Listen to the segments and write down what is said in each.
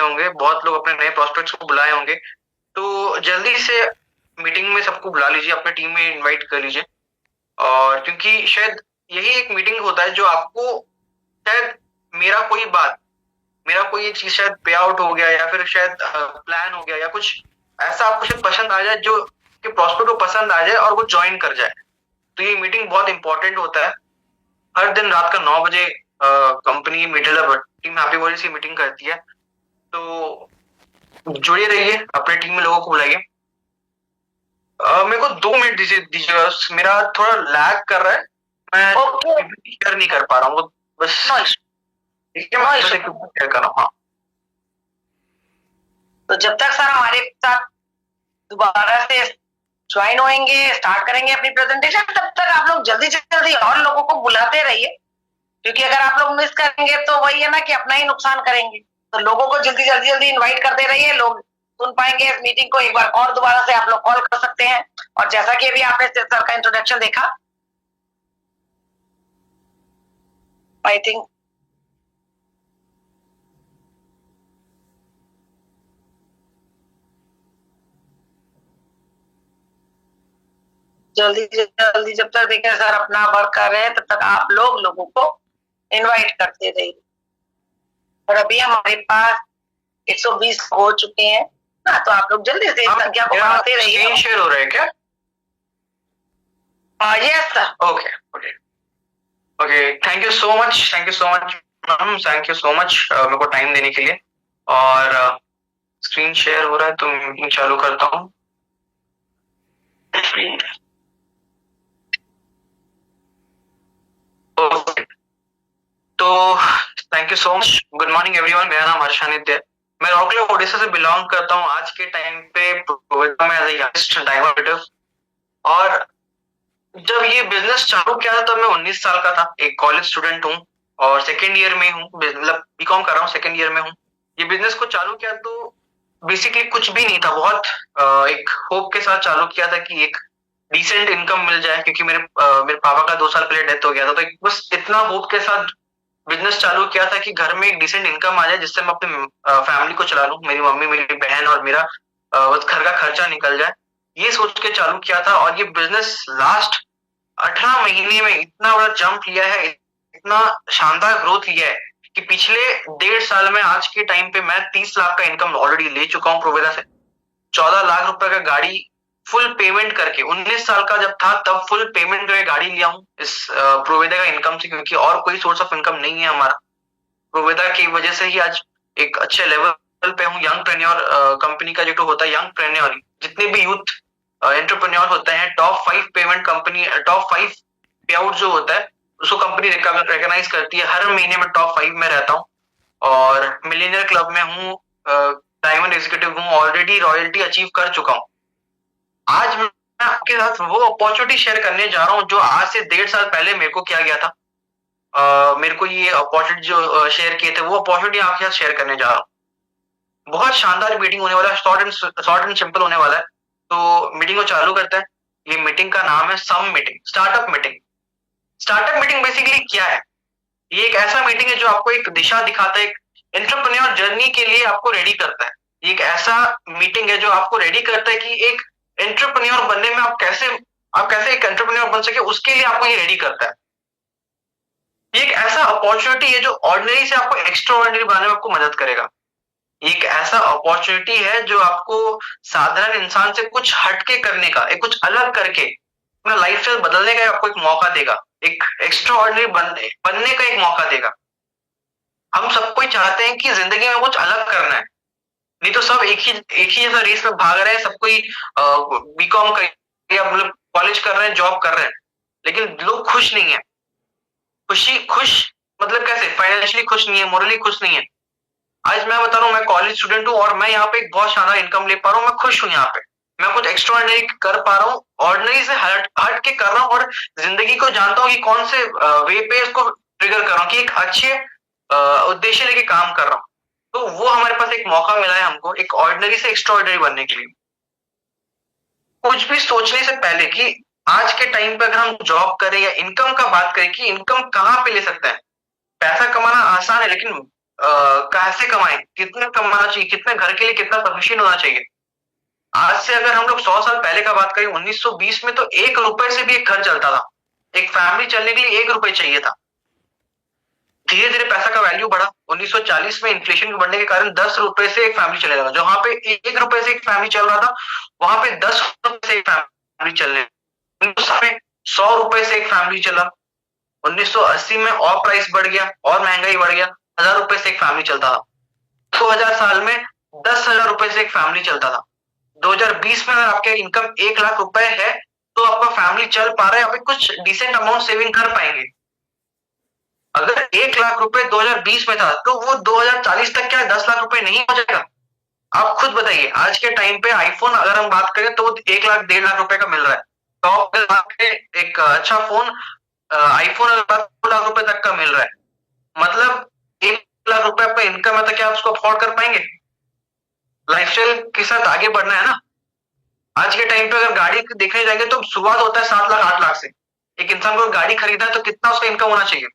होंगे, बहुत लोग अपने नए प्रोस्पेक्ट्स को बुलाए होंगे, तो जल्दी से मीटिंग में सबको बुला लीजिए, अपने टीम में इनवाइट कर लीजिए। और क्योंकि शायद यही एक मीटिंग होता है जो आपको शायद मेरा कोई बात, मेरा कोई चीज शायद पे आउट हो गया या फिर शायद प्लान हो गया या कुछ ऐसा आपको शायद पसंद आ जाए जो कि प्रॉस्पेक्ट को पसंद आ जाए और वो ज्वाइन कर जाए। तो ये मीटिंग बहुत इंपॉर्टेंट होता है। हर दिन रात का 9 बजे company middle team happy bodies की मीटिंग करती है। तो जुड़े रहिए, अपने टीम में लोगों को बुलाइए। मेरे को 2 मिनट दीजिएगा, मेरा थोड़ा लैग कर रहा है, मैं शेयर नहीं कर पा रहा हूँ, वो बस ठीक है, मैं शेयर कर रहा हूँ। हाँ, तो जब तक सर हमारे साथ दोबारा से ज्वाइन होंगे, स्टार्ट करेंगे अपनी प्रेजेंटेशन, तब तक आप लोग जल्दी से जल्दी और लोगों को बुलाते रहिए, क्योंकि अगर आप लोग मिस करेंगे तो वही है ना कि अपना ही नुकसान करेंगे। तो लोगों को जल्दी इनवाइट करते रहिए, लोग सुन पाएंगे इस मीटिंग को। एक बार और दोबारा से आप लोग कॉल कर सकते हैं। और जैसा कि अभी आपने सर का इंट्रोडक्शन देखा, आई थिंक जल्दी जब तक देखें सर अपना वर्क कर रहे हैं, तब तक आप लोगों को इनवाइट करते रहिए। और अभी हमारे पास 120 हो चुके हैं ना, तो आप लोग जल्दी से संख्या को बढ़ाते रहिए। स्क्रीन शेयर हो रहा है क्या? Yes sir. Okay okay okay, thank you so much ma'am, thank you so much मेरे को टाइम देने के लिए। और स्क्रीन शेयर हो रहा है तो मीटिंग चालू करता हूँ। तो thank you so much, good morning everyone. मेरा नाम हर्षानित्य है, मैं रॉकले ओडिशा से बिलोंग करता हूँ। आज के टाइम पे प्रोविटा में एज ए यंगस्ट डायमंड। और जब ये बिजनेस चालू किया था तब मैं 19 साल का था, एक कॉलेज स्टूडेंट हूँ और सेकेंड ईयर में हूँ, मतलब बीकॉम कर रहा हूँ, सेकेंड ईयर में हूँ। ये बिजनेस को चालू किया तो बेसिकली कुछ भी नहीं था, बहुत एक होप के साथ चालू किया था कि एक डिसेंट इनकम मिल जाए, क्योंकि मेरे पापा का 2 साल पहले डेथ हो गया था। तो बस इतना होप के साथ बिजनेस चालू किया था कि घर में एक डिसेंट इनकम आ जाए, जिससे मैं अपने फैमिली को चला लूं, मेरी मम्मी, मेरी बहन और मेरा बस घर का खर्चा निकल जाए, ये सोच के चालू किया था। और ये बिजनेस लास्ट 18 महीने में इतना बड़ा जंप लिया है, इतना शानदार ग्रोथ लिया है कि पिछले 1.5 साल में आज के टाइम पे मैं 30 लाख का इनकम ऑलरेडी ले चुका हूँ प्रोवेदा से। 14 लाख रुपए का गाड़ी फुल पेमेंट करके, 19 साल का जब था तब फुल पेमेंट करके गाड़ी लिया हूँ इस प्रोवेदा का इनकम से, क्योंकि और कोई सोर्स ऑफ इनकम नहीं है हमारा। प्रोवेदा की वजह से ही आज एक अच्छे लेवल पे हूँ। यंग प्रेन्योर कंपनी का जो होता है, यंग प्रेन्योर, जितने भी यूथ एंटरप्रेन्योर होते हैं, टॉप 5 पेमेंट कंपनी, टॉप 5 पे आउट जो होता है उसको कंपनी रिकॉग्नाइज करती है। हर महीने में टॉप 5 में रहता हूँ और मिलियनियर क्लब में हूँ, डायमंड एग्जीक्यूटिव हूँ, ऑलरेडी रॉयल्टी अचीव कर चुका हूँ। आज मैं आपके साथ वो अपॉर्चुनिटी शेयर करने जा रहा हूँ जो आज से 1.5 साल पहले मेरे को किया गया था। मेरे को ये अपॉर्चुनिटी जो शेयर किए थे, वो अपॉर्चुनिटी आपके साथ शेयर करने जा रहा हूँ। बहुत शानदार मीटिंग होने वाला है, शॉर्ट एंड सिंपल होने वाला है। तो मीटिंग को चालू करते हैं। ये मीटिंग का नाम है some meeting, startup meeting. Startup meeting basically क्या है? ये एक ऐसा मीटिंग है जो आपको एक दिशा दिखाता है, एक एंटरप्रेन्योर जर्नी के लिए आपको रेडी करता है। ये एक ऐसा मीटिंग है जो आपको रेडी करता है कि एक एंटरप्रेन्योर बनने में आप कैसे एक एंटरप्रेन्योर बन सके, उसके लिए आपको ये रेडी करता है। ये एक ऐसा अपॉर्चुनिटी है जो ऑर्डिनरी से आपको एक्स्ट्रा ऑर्डिनरी बनाने में आपको मदद करेगा। एक ऐसा अपॉर्चुनिटी है जो आपको साधारण इंसान से कुछ हटके करने का, एक कुछ अलग करके अपना लाइफस्टाइल बदलने का आपको एक मौका देगा, एक एक्स्ट्रा ऑर्डिनरी बनने का एक मौका देगा। हम सबको ही चाहते हैं कि जिंदगी में कुछ अलग करना है, नहीं तो सब एक ही जैसा रेस में भाग रहे हैं। सबको ही बीकॉम कर या मतलब कॉलेज कर रहे हैं, जॉब कर रहे हैं, लेकिन लोग खुश नहीं है। खुश मतलब कैसे? फाइनेंशियली खुश नहीं है, मोरली खुश नहीं है। आज मैं बता रहा हूँ, मैं कॉलेज स्टूडेंट हूँ और मैं यहाँ पे एक बहुत शानदार इनकम ले पा रहा हूँ, मैं खुश हूँ। यहाँ पे मैं कुछ एक्स्ट्रा ऑर्डिनरी कर पा रहा हूँ, ऑर्डिनरी से हट के कर रहा हूँ और जिंदगी को जानता हूँ कि कौन से वे पे इसको ट्रिगर कर रहा हूँ, कि एक अच्छे उद्देश्य लेके काम कर रहा हूँ। तो वो हमारे पास एक मौका मिला है हमको, एक ऑर्डिनरी से एक्स्ट्रा ऑर्डिनरी बनने के लिए। कुछ भी सोचने से पहले कि आज के टाइम पे अगर हम जॉब करें या इनकम का बात करें कि इनकम कहाँ पे ले सकते हैं। पैसा कमाना आसान है, लेकिन कैसे कमाएं, कितना कमाना चाहिए, कितने घर के लिए कितना सफिशिएंट होना चाहिए। आज से अगर हम लोग 100 साल पहले का बात करें, 1920 में तो 1 रुपए से भी एक घर चलता था। एक फैमिली चलने के लिए 1 रुपए चाहिए था। धीरे धीरे पैसा का वैल्यू बढ़ा। 1940 में इन्फ्लेशन के बढ़ने के कारण 10 रुपए से एक फैमिली चलने लगा। जहां पे 1 रुपए से एक फैमिली चल रहा था, वहां पे 10 रुपए से एक फैमिली चलने लगी। 100 रुपए से एक फैमिली चला। 1980 में और प्राइस बढ़ गया और महंगाई बढ़ गया। 1000 रुपए से एक फैमिली चलता था। 2000 साल में 10,000 रुपए से एक फैमिली चलता था। 2020 में अगर आपके इनकम 1 लाख रुपए है तो आपका फैमिली चल पा रहा है, आप कुछ डिसेंट अमाउंट सेविंग कर पाएंगे। अगर 1 लाख रुपए 2020 में था तो वो 2040 तक क्या 10 लाख रुपए नहीं हो जाएगा? आप खुद बताइए। आज के टाइम पे आईफोन अगर हम बात करें तो 1 लाख 1.5 लाख रुपए का मिल रहा है। तो अगर एक अच्छा फोन आईफोन 2 लाख रुपए तक का मिल रहा है, मतलब 1 लाख रुपए आपका इनकम है, तो क्या आप उसको अफोर्ड कर पाएंगे? लाइफस्टाइल के साथ आगे बढ़ना है ना। आज के टाइम पे अगर गाड़ी देखने जाएंगे तो शुरुआत होता है 7 लाख 8 लाख से। एक इंसान को गाड़ी खरीदा है तो कितना उसका इनकम होना चाहिए?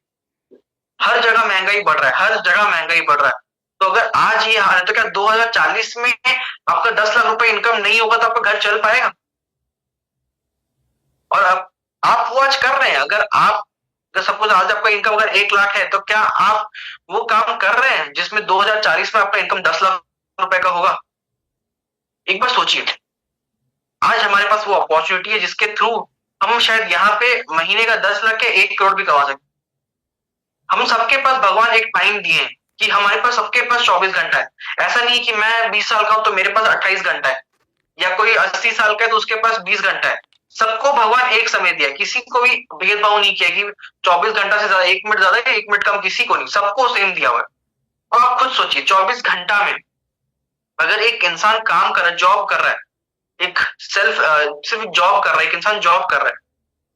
हर जगह महंगाई बढ़ रहा है, हर जगह महंगाई बढ़ रहा है। तो अगर आज ये हाल है तो क्या 2040 में आपका 10 लाख रुपए इनकम नहीं होगा तो आपका घर चल पाएगा? और आप वो आज कर रहे हैं। अगर आप सपोज आज आपका इनकम अगर 1 लाख है तो क्या आप वो काम कर रहे हैं जिसमें 2040 में आपका इनकम 10 लाख रुपए का होगा? एक बार सोचिए। आज हमारे पास वो अपॉर्चुनिटी है जिसके थ्रू हम शायद यहाँ पे महीने का 10 लाख या 1 करोड़ भी कमा सकते। हम सबके पास भगवान एक टाइम दिए हैं कि हमारे पास सबके पास 24 घंटा है। ऐसा नहीं कि मैं 20 साल का हूं तो मेरे पास 28 घंटा है, या कोई 80 साल का है तो उसके पास 20 घंटा है। सबको भगवान एक समय दिया, किसी को भी भेदभाव नहीं किया कि 24 घंटा से ज्यादा 1 मिनट ज्यादा या 1 मिनट कम, किसी को नहीं, सबको सेम दिया हुआ है। और आप खुद सोचिए 24 घंटा में अगर एक इंसान काम कर रहा है, जॉब कर रहा है, एक सिर्फ जॉब कर रहा है, एक इंसान जॉब कर रहा है,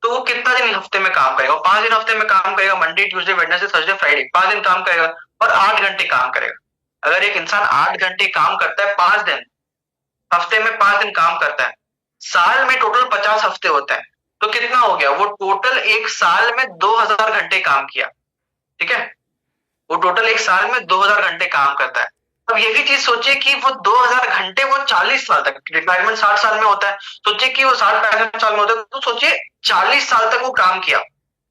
तो वो कितना दिन हफ्ते में काम करेगा? 5 दिन हफ्ते में काम करेगा, Monday Tuesday Wednesday Thursday Friday 5 दिन काम करेगा और 8 घंटे काम करेगा। अगर एक इंसान 8 घंटे काम करता है 5 दिन, हफ्ते में 5 दिन काम करता है, साल में टोटल 50 हफ्ते होता है, तो कितना हो गया? वो टोटल एक साल में 2000 घंटे काम किया। ठीक है, वो टोटल एक साल में 2000 घंटे काम करता है। अब ये भी चीज सोचिए कि वो 2000 घंटे वो 40 साल तक, रिटायरमेंट 60 साल में होता है, सोचिए कि वो 60-65 साल में होता है, तो सोचिए 40 साल तक वो काम किया।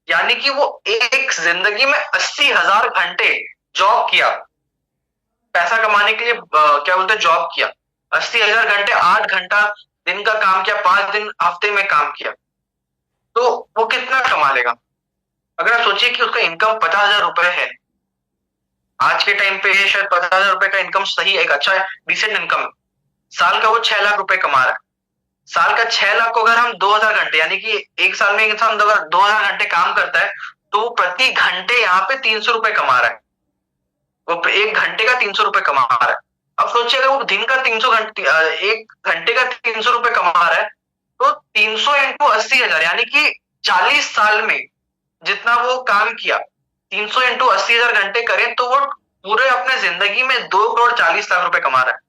यानी कि वो एक जिंदगी में 80,000 घंटे जॉब किया, पैसा कमाने के लिए क्या बोलते हैं जॉब किया। 80,000 घंटे, 8 घंटा दिन का काम किया, 5 दिन हफ्ते में काम किया, तो वो कितना कमा लेगा? अगर आप सोचिए कि उसका इनकम 50,000 रुपए है आज के टाइम पे, शायद 50,000 रुपए का इनकम सही, एक अच्छा डिसेंट इनकम है। साल का वो 6 लाख रुपए कमा रहा है। साल का 6 लाख को अगर हम 2000 घंटे, यानी कि एक साल में एक इंसान अगर 2000 घंटे काम करता है तो वो प्रति घंटे यहाँ पे 300 रुपए कमा रहा है। वो एक घंटे का 300 रुपए कमा रहा है। अब सोचिए अगर वो दिन का 300 घंटे, एक घंटे का 300 रुपए कमा रहा है, तो 300 इंटू 80,000, यानी कि 40 साल में जितना वो काम किया, 300 इंटू 80,000 घंटे करें तो वो पूरे अपने जिंदगी में 2 करोड़ 40 लाख रुपए कमा रहा है।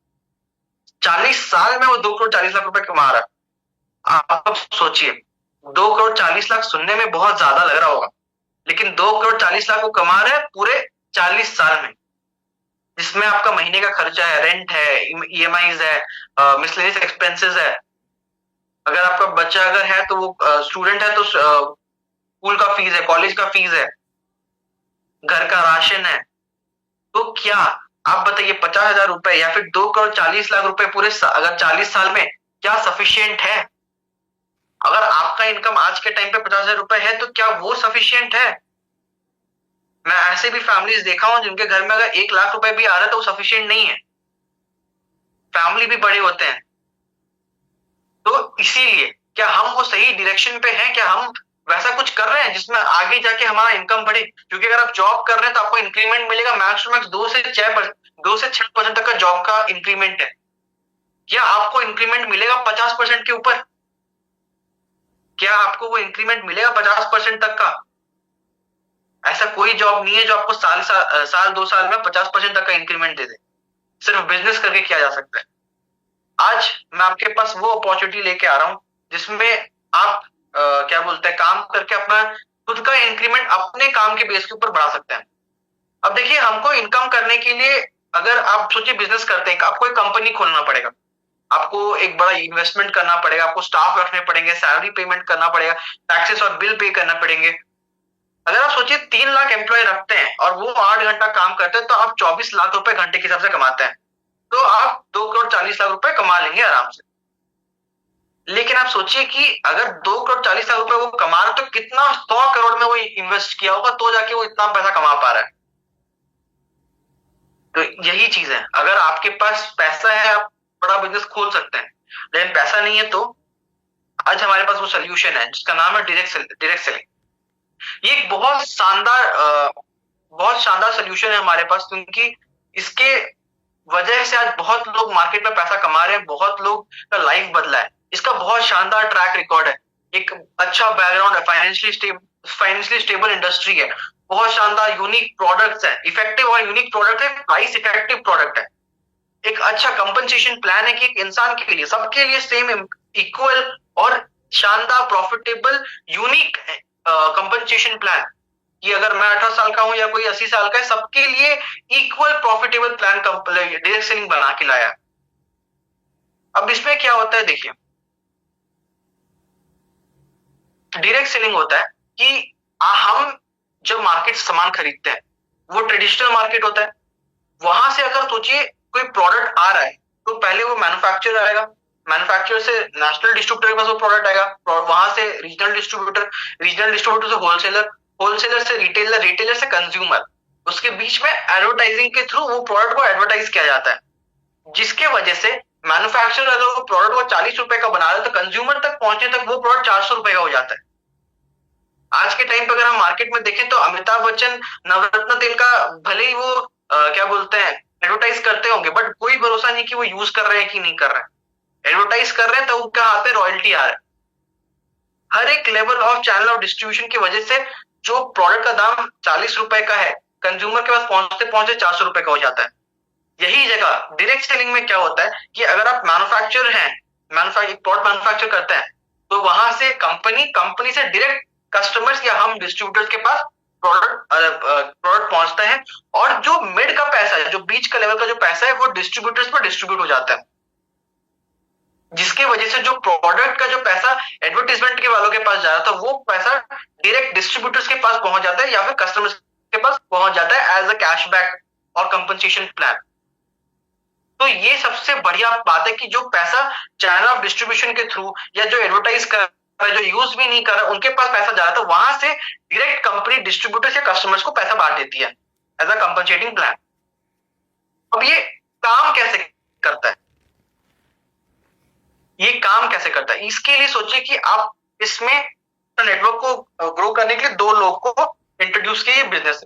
40 साल में वो 2 करोड़ 40 लाख रुपए कमा रहा है। आप सोचिए, 2 करोड़ 40 लाख सुनने में बहुत ज्यादा लग रहा होगा, लेकिन 2 करोड़ 40 लाख वो कमा रहे हैं पूरे 40 साल में, जिसमें आपका महीने का खर्चा है, रेंट है, ईएमआईज है, मिसलेनियस एक्सपेंसेस है। अगर आपका बच्चा अगर है तो वो स्टूडेंट है तो स्कूल का फीस है, कॉलेज का फीस है, घर का राशन है। तो क्या आप बताइए 50,000 रुपए या फिर 2 करोड़ 40 लाख रुपए पूरे अगर 40 साल में क्या सफिशियंट है? अगर आपका इनकम आज के टाइम पे 50,000 रुपए है तो क्या वो सफिशियंट है? मैं ऐसे भी फैमिलीज देखा हूं जिनके घर में अगर 1 लाख रुपए भी आ रहा है तो वो सफिशियंट नहीं है। फैमिली भी बड़े होते हैं। तो इसीलिए क्या हम वो सही डायरेक्शन पे हैं? क्या हम वैसा कुछ कर रहे हैं जिसमें आगे जाके हमारा इनकम बढ़े? क्योंकि अगर आप जॉब कर रहे हैं तो आपको इंक्रीमेंट मिलेगा मैक्स टू मैक्स 2 से 6% तक का जॉब का इंक्रीमेंट है। क्या आपको इंक्रीमेंट मिलेगा 50% के ऊपर? क्या आपको वो इंक्रीमेंट मिलेगा 50% तक का? ऐसा कोई जॉब नहीं है जो आपको साल 2 साल में 50% तक का इंक्रीमेंट दे दे। सिर्फ बिजनेस करके किया जा सकता है। आज मैं आपके पास वो अपॉर्चुनिटी लेके आ रहा हूं जिसमें आप क्या बोलते हैं काम करके अपना खुद का इंक्रीमेंट अपने काम के बेस के ऊपर बढ़ा सकते हैं। अब देखिए, हमको इनकम करने के लिए अगर आप सोचिए बिजनेस करते हैं, आपको एक कंपनी खोलना पड़ेगा, आपको एक बड़ा इन्वेस्टमेंट करना पड़ेगा, आपको स्टाफ रखने पड़ेंगे, सैलरी पेमेंट करना पड़ेगा, टैक्सेस और बिल पे करना पड़ेंगे। अगर आप सोचिए 3 लाख एम्प्लॉय रखते हैं और वो 8 घंटा काम करते हैं, तो आप 24 लाख रुपए घंटे के हिसाब से कमाते हैं, तो आप 2 करोड़ 40 लाख रुपए कमा लेंगे आराम से। लेकिन आप सोचिए कि अगर 2 करोड़ 40 लाख रुपए वो कमा रहे, तो कितना 100 करोड़ में वो इन्वेस्ट किया होगा, तो जाके वो इतना पैसा कमा पा रहा है। तो यही चीज है, अगर आपके पास पैसा है आप बड़ा बिजनेस खोल सकते हैं, लेकिन पैसा नहीं है तो आज हमारे पास वो सोल्यूशन है जिसका नाम है डायरेक्ट सेलिंग। ये एक बहुत शानदार सोल्यूशन है हमारे पास, क्योंकि इसके वजह से आज बहुत लोग मार्केट में पैसा कमा रहे हैं, बहुत लोग का लाइफ बदला है। इसका बहुत शानदार ट्रैक रिकॉर्ड है, एक अच्छा बैकग्राउंड है, फाइनेंशियली स्टेबल इंडस्ट्री है, बहुत शानदार यूनिक प्रोडक्ट्स है, इफेक्टिव और यूनिक प्रोडक्ट है, प्राइस इफेक्टिव प्रोडक्ट है, एक अच्छा कंपनसेशन प्लान है कि एक इंसान के लिए, सबके लिए सेम इक्वल और शानदार प्रॉफिटेबल यूनिक कंपनसेशन प्लान, कि अगर मैं 18 साल का हूं या कोई 80 साल का है, सबके लिए equal profitable plan direct selling बना के लाया। अब इसमें क्या होता है, देखिए डायरेक्ट सेलिंग होता है कि हम जब मार्केट से सामान खरीदते हैं, वो ट्रेडिशनल मार्केट होता है, वहां से अगर सोचिए कोई प्रोडक्ट आ रहा है, तो पहले वो मैन्युफैक्चरर आएगा, मैन्युफैक्चरर से नेशनल डिस्ट्रीब्यूटर के पास वो प्रोडक्ट आएगा, वहां से रीजनल डिस्ट्रीब्यूटर से होलसेलर, होलसेलर से रिटेलर, रिटेलर से कंज्यूमर, उसके बीच में एडवर्टाइजिंग के थ्रू वो प्रोडक्ट को एडवर्टाइज किया जाता है, जिसके वजह से मैन्युफैक्चरर अगर वो प्रोडक्ट को 40 रुपए का बना रहा है, तो कंज्यूमर तक पहुंचने तक वो प्रोडक्ट 400 रुपए का हो जाता है। आज के टाइम पे अगर हम मार्केट में देखें, तो अमिताभ बच्चन नवरत्न तेल का भले ही वो क्या बोलते हैं एडवर्टाइज करते होंगे, बट कोई भरोसा नहीं कि वो यूज कर रहे हैं कि नहीं कर रहे हैं। एडवर्टाइज कर रहे हैं तो उनका हाथ पे रॉयल्टी आ रहा है। हर एक level of channel of distribution की वजह से जो प्रोडक्ट का दाम 40 रुपए का है, कंज्यूमर के पास पहुंचते पहुंचते 400 रुपए का हो जाता है। यही जगह डायरेक्ट सेलिंग में क्या होता है कि अगर आप मैन्युफैक्चरर हैं, प्रोडक्ट मैन्युफैक्चर करते हैं, तो वहां से कंपनी से डायरेक्ट कस्टमर्स या हम डिस्ट्रीब्यूटर्स के पास प्रोडक्ट पहुंचता है, और जो मिड का पैसा है, जो बीच का लेवल का जो पैसा है, वो डिस्ट्रीब्यूटर्स पर डिस्ट्रीब्यूट हो जाता है, जिसके वजह से जो प्रोडक्ट का जो पैसा एडवर्टीजमेंट के वालों के पास जा रहा था, वो पैसा डायरेक्ट डिस्ट्रीब्यूटर्स के पास पहुंच जाता है या फिर कस्टमर्स के पास पहुंच जाता है एज अ कैशबैक और कंपनसेशन प्लान। तो ये सबसे बढ़िया बात है कि जो पैसा चैनल ऑफ डिस्ट्रीब्यूशन के थ्रू या जो एडवर्टाइज कर रहा है, जो यूज भी नहीं कर रहा, उनके पास पैसा जा रहा था, वहां से डायरेक्ट कंपनी डिस्ट्रीब्यूटर्स या कस्टमर्स को पैसा बांट देती है एज अ कंपनसेटिंग प्लान। अब ये काम कैसे करता है, ये काम कैसे करता है, इसके लिए सोचिए कि आप इसमें नेटवर्क को ग्रो करने के लिए 2 लोग को इंट्रोड्यूस किए बिजनेस।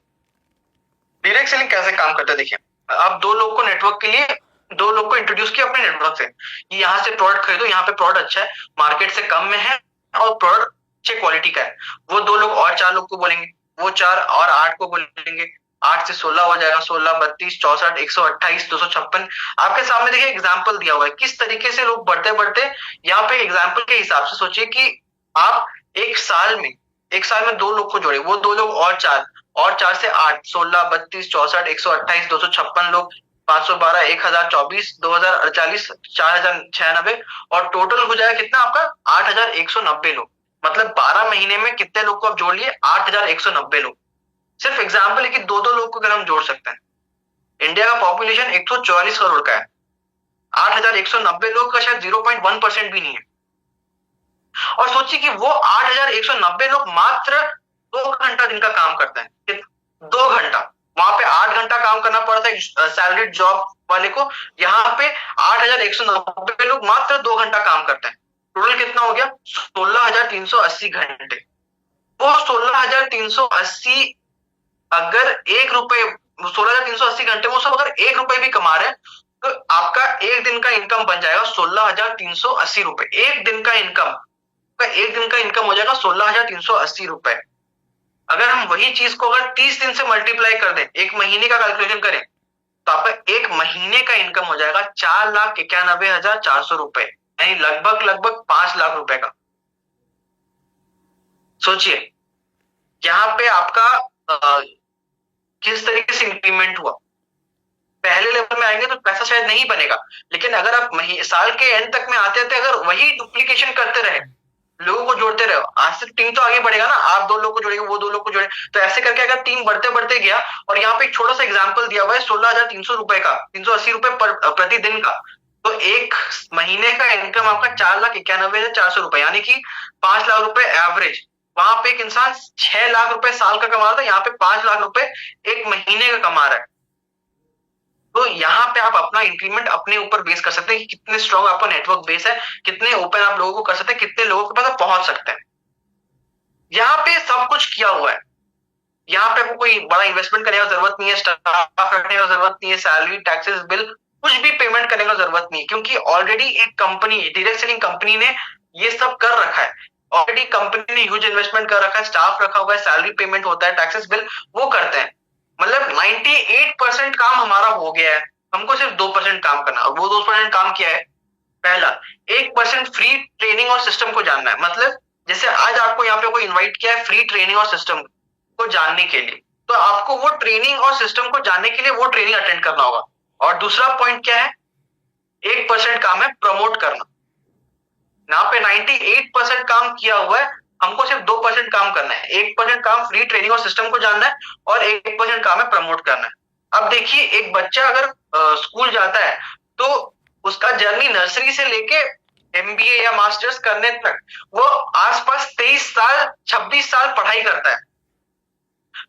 डायरेक्ट सेलिंग कैसे काम करता है, देखिए आप 2 लोग को नेटवर्क के लिए 2 लोग को इंट्रोड्यूस किया अपने नेटवर्क से, कि यहाँ से प्रोडक्ट खरीदो, यहाँ पे प्रोडक्ट अच्छा है, मार्केट से कम में है और प्रोडक्ट अच्छे क्वालिटी का है। वो 2 लोग और 4 लोग को बोलेंगे, वो 4 और 8 को बोलेंगे, 8 से 16 हो जाएगा, 16 32 64 128 256। आपके सामने देखिए एग्जाम्पल दिया हुआ है किस तरीके से लोग बढ़ते बढ़ते, यहाँ पे एग्जाम्पल के हिसाब से सोचिए कि आप एक साल में 2 लोग को जोड़े, वो 2 लोग और 4 से 8 16 32 64 128 256 लोग, 512 1024 2048 4096, और टोटल हो जाएगा कितना आपका 8190 लोग। मतलब 12 महीने में कितने लोग को आप जोड़ लिए, 8190 लोग। सिर्फ एग्जाम्पल है कि 2 लोग को अगर हम जोड़ सकते हैं, इंडिया का पॉपुलेशन 144 करोड़ का है, 8190 लोग का शायद 0.1% भी नहीं है। और सोचिए कि वो 8190 लोग मात्र 2 घंटा दिन का काम करते हैं, 2 घंटा। वहां पे 8 घंटा काम करना पड़ता है सैलरीड जॉब वाले को, यहाँ पे 8190 लोग मात्र 2 घंटा काम करते हैं। टोटल कितना हो गया, 16,380 घंटे। वो 16,380 अगर 1 रुपए, 16,380 घंटे वो सब अगर 1 रुपए भी कमा रहे हैं, तो आपका एक दिन का इनकम बन जाएगा 16,380 रुपए। एक दिन का इनकम हो जाएगा 16,380 रुपए। अगर हम वही चीज को अगर 30 दिन से मल्टीप्लाई कर दें, एक महीने का कैलकुलेशन करें, तो आपका एक महीने का इनकम हो जाएगा 4,91,400 रुपए, यानी लगभग 5 लाख रुपए का। सोचिए यहाँ पे आपका किस तरीके से इंक्रीमेंट हुआ। पहले लेवल में आएंगे तो पैसा शायद नहीं बनेगा, लेकिन अगर आप साल के एंड तक में आते आते अगर वही डुप्लीकेशन करते रहे, लोगों को जोड़ते रहे, आज से टीम तो आगे बढ़ेगा ना, आप 2 लोग को जोड़ेंगे, वो 2 लोग को जोड़े, तो ऐसे करके अगर टीम बढ़ते बढ़ते गया। और यहाँ पे एक छोटा सा एग्जाम्पल दिया हुआ है 16,300 रुपए का, 380 रुपए प्रतिदिन का। तो एक महीने का इनकम आपका 4,91,400 रुपए, यानी कि 5 लाख रुपए एवरेज। वहां पे एक इंसान 6 लाख रुपए साल का कमा रहा था, यहाँ पे 5 लाख रुपए एक महीने का कमा रहा है। तो यहाँ पे आप अपना इंक्रीमेंट अपने ऊपर बेस कर सकते हैं कि कितने स्ट्रॉन्ग आपका नेटवर्क बेस है, कितने ओपन आप लोगों को कर सकते हैं, कितने लोगों के पास आप पहुंच सकते हैं। यहाँ पे सब कुछ किया हुआ है। यहाँ पे आपको कोई बड़ा इन्वेस्टमेंट करने का जरूरत नहीं है, स्टाफ रखने का जरूरत नहीं है, सैलरी, टैक्सेस, बिल, कुछ भी पेमेंट करने का जरूरत नहीं है, क्योंकि ऑलरेडी एक कंपनी, डायरेक्ट सेलिंग कंपनी ने ये सब कर रखा है। ऑलरेडी कंपनी ने ह्यूज इन्वेस्टमेंट कर रखा है, स्टाफ रखा हुआ है, सैलरी पेमेंट होता है, टैक्सेस, बिल वो करते हैं। मतलब 98% काम हमारा हो गया है, हमको सिर्फ 2% काम करना। और वो 2% काम किया है, पहला 1% फ्री ट्रेनिंग और सिस्टम को जानना है। मतलब जैसे आज आपको यहाँ पे कोई इन्वाइट किया है फ्री ट्रेनिंग और सिस्टम को जानने के लिए, तो आपको वो ट्रेनिंग और सिस्टम को जानने के लिए वो ट्रेनिंग अटेंड करना होगा। और दूसरा पॉइंट क्या है, 1% काम है प्रमोट करना। यहाँ पे 98% काम किया हुआ है, हमको सिर्फ 2% काम करना है। 1% काम फ्री ट्रेनिंग और सिस्टम को जानना है, और 1% काम है प्रमोट करना है। अब देखिए, एक बच्चा अगर स्कूल जाता है तो उसका जर्नी नर्सरी से लेके एमबीए या मास्टर्स करने तक वो आसपास 23 साल 26 साल पढ़ाई करता है।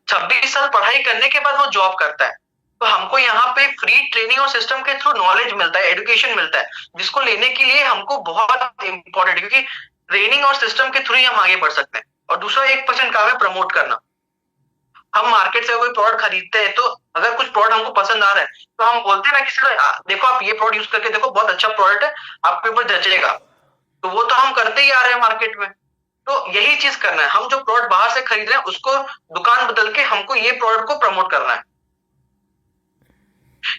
26 साल पढ़ाई करने के बाद वो जॉब करता है। तो हमको यहाँ पे फ्री ट्रेनिंग और सिस्टम के थ्रू नॉलेज मिलता है, एजुकेशन मिलता है, जिसको लेने के लिए हमको बहुत इंपॉर्टेंट है, क्योंकि ट्रेनिंग और सिस्टम के थ्रू ही हम आगे बढ़ सकते हैं। और दूसरा 1% काम है प्रमोट करना। हम मार्केट से कोई प्रोडक्ट खरीदते हैं, तो अगर कुछ प्रोडक्ट हमको पसंद आ रहा है तो हम बोलते हैं ना किसी को, देखो आप ये प्रोडक्ट यूज करके देखो, बहुत अच्छा प्रोडक्ट है, आपके ऊपर जचेगा। तो वो तो हम करते ही आ रहे हैं मार्केट में। तो यही चीज करना है, हम जो प्रोडक्ट बाहर से खरीद रहे हैं उसको दुकान बदल के हमको ये प्रोडक्ट को प्रमोट करना है।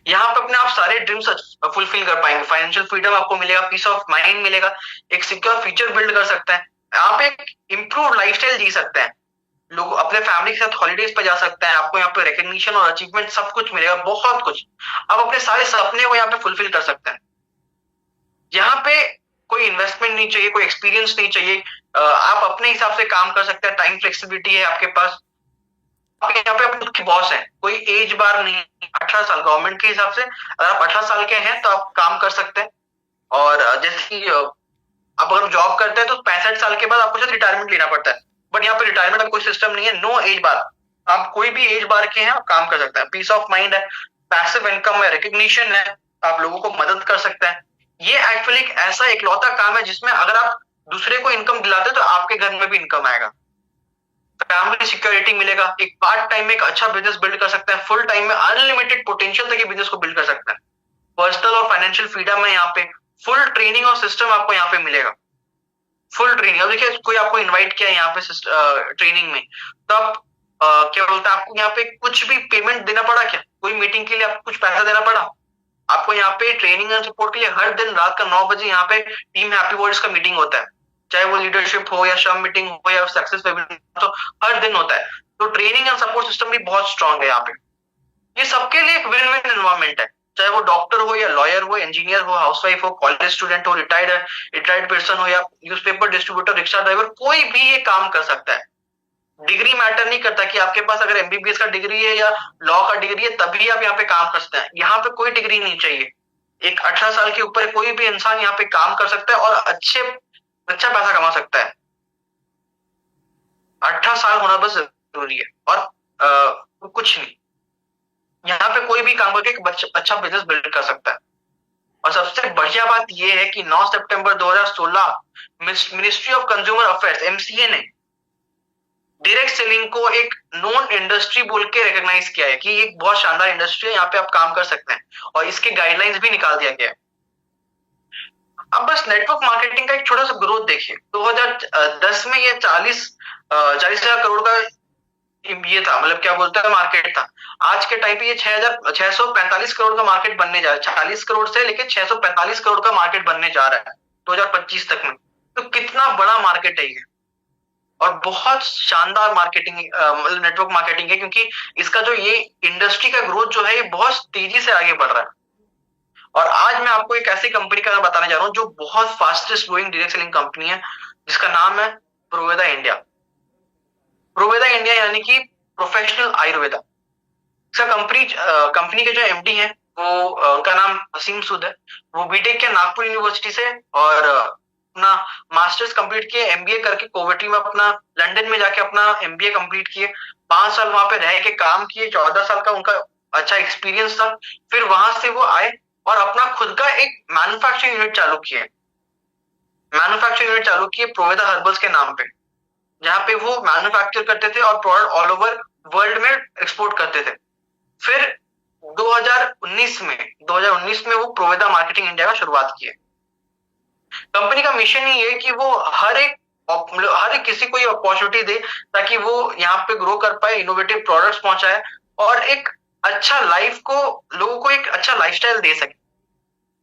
यहाँ पे अपने आप सारे ड्रीम्स फुलफिल कर पाएंगे। फाइनेंशियल फ्रीडम आपको मिलेगा, पीस ऑफ माइंड मिलेगा, एक सिक्योर फ्यूचर बिल्ड कर सकते हैं आप, एक इंप्रूव लाइफस्टाइल जी सकते हैं, लोग अपने फैमिली के साथ हॉलीडेज पे जा सकते हैं, आपको यहाँ पे रिकग्निशन और अचीवमेंट सब कुछ मिलेगा, बहुत कुछ। आप अपने सारे सपने को यहाँ पे फुलफिल कर सकते हैं। यहाँ पे कोई इन्वेस्टमेंट नहीं चाहिए, कोई एक्सपीरियंस नहीं चाहिए, आप अपने हिसाब से काम कर सकते हैं, टाइम फ्लेक्सिबिलिटी है आपके पास। आप यहाँ पे अपने खुद की बॉस है, कोई एज बार नहीं। 18 साल गवर्नमेंट के हिसाब से, अगर आप 18 साल के हैं तो आप काम कर सकते हैं। और जैसे कि आप अगर जॉब करते हैं तो 65 साल के बाद आपको शायद रिटायरमेंट लेना पड़ता है, बट यहाँ पे रिटायरमेंट का कोई सिस्टम नहीं है, नो एज बार। आप कोई भी एज बार के हैं आप काम कर सकते हैं, पीस ऑफ माइंड है, पैसिव इनकम है, रिकग्निशन है, आप लोगों को मदद कर सकते हैं। ये एक्चुअली एक ऐसा इकलौता काम है जिसमें अगर आप दूसरे को इनकम दिलाते हैं तो आपके घर में भी इनकम आएगा, फैमिली सिक्योरिटी मिलेगा, एक पार्ट टाइम में एक अच्छा बिजनेस बिल्ड कर सकते हैं, फुल टाइम में अनलिमिटेड पोटेंशियल तक बिजनेस को बिल्ड कर सकते हैं। पर्सनल और फाइनेंशियल फ्रीडम है यहाँ पे, फुल ट्रेनिंग और सिस्टम आपको यहाँ पे मिलेगा, फुल ट्रेनिंग। अब देखिए, कोई आपको इनवाइट किया यहाँ पे ट्रेनिंग में, तो आप क्या बोलते हैं, आपको यहाँ पे कुछ भी पेमेंट देना पड़ा क्या? कोई मीटिंग के लिए आपको कुछ पैसा देना पड़ा? आपको यहाँ पे ट्रेनिंग एंड सपोर्ट के लिए हर दिन रात का 9 बजे यहाँ पे टीम हैप्पी वर्ड्स का मीटिंग होता है, चाहे वो लीडरशिप हो या श्रम मीटिंग हो या सक्सेस वेबिनार, तो हर दिन होता है। तो ट्रेनिंग एंड सपोर्ट सिस्टम भी बहुत स्ट्रांग है यहाँ पे। ये सबके लिए एक विन विन एनवायरमेंट है, चाहे वो डॉक्टर हो या लॉयर हो, इंजीनियर हो, हाउसवाइफ हो, कॉलेज स्टूडेंट हो, रिटायर्ड पर्सन हो, या न्यूज़पेपर डिस्ट्रीब्यूटर, रिक्शा ड्राइवर, कोई भी ये काम कर सकता है। डिग्री मैटर नहीं करता कि आपके पास अगर एमबीबीएस का डिग्री है या लॉ का डिग्री है तभी आप यहाँ पे काम कर सकते हैं। यहाँ पे कोई डिग्री नहीं चाहिए, एक 18 साल के ऊपर कोई भी इंसान यहाँ पे काम कर सकता है और अच्छा पैसा कमा सकता है। 18 साल होना बस जरूरी है, और कुछ नहीं। यहाँ पे कोई भी काम करके एक अच्छा बिजनेस बिल्ड कर सकता है। और सबसे बढ़िया बात यह है कि 9 सितंबर 2016 ministry of consumer affairs MCA ने डायरेक्ट सेलिंग को एक नॉन इंडस्ट्री बोल के रिकॉग्नाइज किया है कि एक बहुत शानदार इंडस्ट्री है, यहाँ पे आप काम कर सकते हैं, और इसके गाइडलाइंस भी निकाल दिया गया है। अब बस नेटवर्क मार्केटिंग का एक छोटा सा ग्रोथ देखिए। 2010 में ये 40,000 करोड़ का ये था, मतलब क्या बोलते हैं मार्केट था। आज के टाइम पे ये 6,645 करोड़ का मार्केट बनने जा रहा है, 40 करोड़ से लेके 645 करोड़ का मार्केट बनने जा रहा है 2025 तक में। तो कितना बड़ा मार्केट है ये। और बहुत शानदार मार्केटिंग मतलब नेटवर्क मार्केटिंग है, क्योंकि इसका जो ये इंडस्ट्री का ग्रोथ जो है ये बहुत तेजी से आगे बढ़ रहा है। और आज मैं आपको एक ऐसी कंपनी का नाम बताने जा रहा हूँ जो बहुत fastest growing direct selling company है, जिसका नाम है प्रोवेदा इंडिया। प्रोवेदा इंडिया यानी कि प्रोफेशनल आयुर्वेदा। इसका कंपनी के जो एमडी हैं वो उनका नाम वसीम सूद है। वो बीटेक किया नागपुर यूनिवर्सिटी से और अपना मास्टर्स कंप्लीट किए, एमबीए करके कोविटी में अपना लंदन में जाके अपना एमबीए कंप्लीट किए। 5 साल वहां पे रह के काम किए, 14 साल का उनका अच्छा एक्सपीरियंस था। फिर वहां से वो आए और अपना खुद का एक मैन्युफैक्चरिंग यूनिट चालू किए प्रोवेदा हर्बल्स के नाम पे, जहां पे वो मैन्युफैक्चर करते थे और प्रोडक्ट ऑल ओवर वर्ल्ड में एक्सपोर्ट करते थे। फिर 2019 में वो प्रोवेदा मार्केटिंग इंडिया का शुरुआत की है। कंपनी का मिशन ही है कि वो हर एक किसी को ये अपॉर्चुनिटी दे ताकि वो यहाँ पे ग्रो कर पाए, इनोवेटिव प्रोडक्ट्स पहुंचाए और एक अच्छा लाइफ को, लोगों को एक अच्छा लाइफस्टाइल दे सके।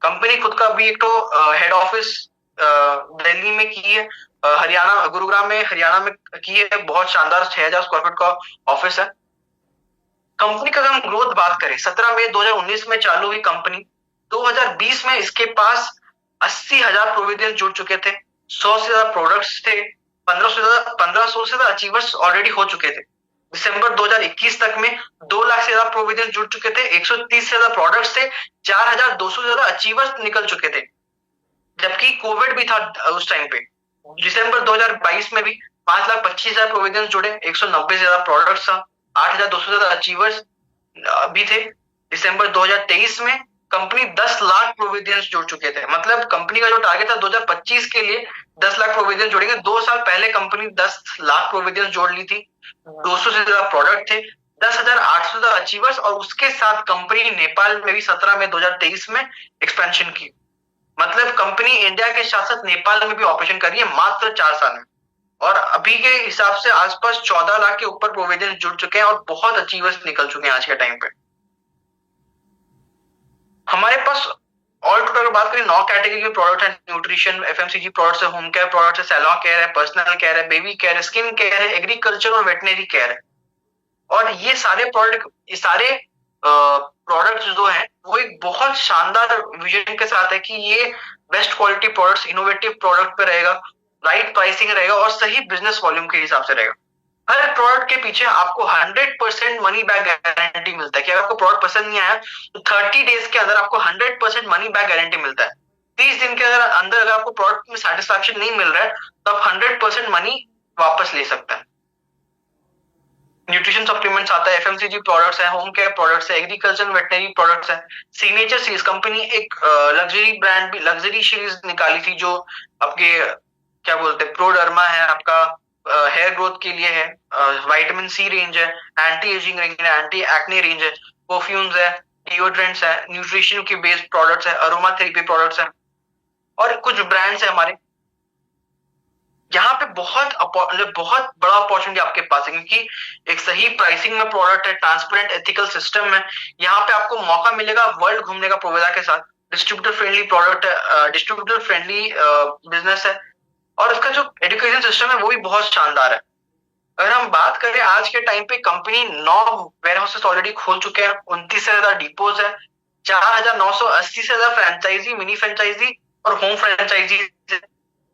कंपनी खुद का भी एक तो हेड ऑफिस दिल्ली में की है, हरियाणा गुरुग्राम में हरियाणा में की है। बहुत शानदार 6,000 स्क्वायर फीट का ऑफिस है। कंपनी का अगर हम ग्रोथ बात करें, 17 मई 2019 में चालू हुई कंपनी। 2020 में इसके पास 80,000 प्रोविजन जुड़ चुके थे, 100 से ज्यादा प्रोडक्ट्स थे, 1500 से ज्यादा अचीवर्स ऑलरेडी हो चुके थे। दिसंबर 2021 तक में 2 लाख से ज्यादा प्रोविजन जुड़ चुके थे, 130 से ज्यादा प्रोडक्ट्स थे, 4,200 से ज्यादा अचीवर्स निकल चुके थे। जबकि कोविड भी था उस टाइम पे। दिसंबर 2022 में भी 5,25,000 प्रोविजन जुड़े, 190 से ज्यादा प्रोडक्ट्स था, 8,200 से ज्यादा अचीवर्स भी थे। दिसंबर 2023 में कंपनी 10 लाख प्रोविजन जुड़ चुके थे। मतलब कंपनी का जो टारगेट था 2025 के लिए 10 लाख प्रोविजन जोड़ेंगे। 2 साल पहले कंपनी 10 लाख प्रोविजन जोड़ ली थी, 200 से ज्यादा प्रोडक्ट थे, 10,800 से ज्यादा अचीवर्स, और उसके साथ कंपनी नेपाल में भी 17 मई 2023 में एक्सपेंशन की। मतलब कंपनी इंडिया के साथ साथ नेपाल में भी ऑपरेशन कर रही है मात्र 4 साल में। और अभी के हिसाब से आसपास 14 लाख के ऊपर प्रोविजन जुड़ चुके हैं और बहुत अचीवर्स निकल चुके हैं आज के टाइम पे। हमारे पास ऑल टोटल बात करें 9 कैटेगरी के प्रोडक्ट है। न्यूट्रिशन, एफएमसीजी प्रोडक्ट्स है, होम केयर प्रोडक्ट्स है, सैलून केयर है, पर्सनल केयर है, बेबी केयर है, स्किन केयर है, एग्रीकल्चर और वेटनरी केयर है। और ये सारे प्रोडक्ट्स जो हैं वो एक बहुत शानदार विजन के साथ है कि ये best quality products, innovative product पे रहेगा, राइट प्राइसिंग रहेगा और सही बिजनेस वॉल्यूम के हिसाब से रहेगा। हर प्रोडक्ट के पीछे आपको 100% मनी बैक गारंटी मिलता है कि अगर आपको प्रोडक्ट पसंद नहीं आया तो 30 डेज के अंदर आपको 100% मनी बैक गारंटी मिलता है। 30 दिन के अंदर अगर आपको प्रोडक्ट में सेटिस्फैक्शन नहीं मिल रहा है तो आप 100% मनी वापस ले सकते हैं। न्यूट्रिशन सप्लीमेंट्स आता है, एफएमसीजी प्रोडक्ट्स है, होम केयर प्रोडक्ट्स है, एग्रीकल्चर वेटनरी प्रोडक्ट्स है। सिग्नेचर सीरीज कंपनी एक लग्जरी ब्रांड भी, लग्जरी सीरीज निकाली थी जो आपके क्या बोलते हैं, प्रोडर्मा है आपका, हेयर ग्रोथ के लिए है, विटामिन सी रेंज है, एंटी एजिंग रेंज है, एंटी एक्ने रेंज है, परफ्यूम्स है, डिओड्रेंट्स है, न्यूट्रिशन के बेस्ड प्रोडक्ट्स है, अरोमा थेरेपी प्रोडक्ट्स है और कुछ ब्रांड्स है हमारे। यहाँ पे बहुत बड़ा अपॉर्चुनिटी आपके पास है क्योंकि एक सही प्राइसिंग में प्रोडक्ट है, ट्रांसपेरेंट एथिकल सिस्टम है। यहाँ पे आपको मौका मिलेगा वर्ल्ड घूमने का प्रोवेदा के साथ। डिस्ट्रीब्यूटर फ्रेंडली प्रोडक्ट है, डिस्ट्रीब्यूटर फ्रेंडली बिजनेस है और उसका जो एजुकेशन सिस्टम है वो भी बहुत शानदार है। अगर हम बात करें आज के टाइम पे कंपनी 9 वेयर हाउसेस ऑलरेडी खोल चुके हैं, 29 से ज्यादा डिपोज है, 4,980 से ज्यादा फ्रेंचाइजी, मिनी फ्रेंचाइजी और होम फ्रेंचाइजी।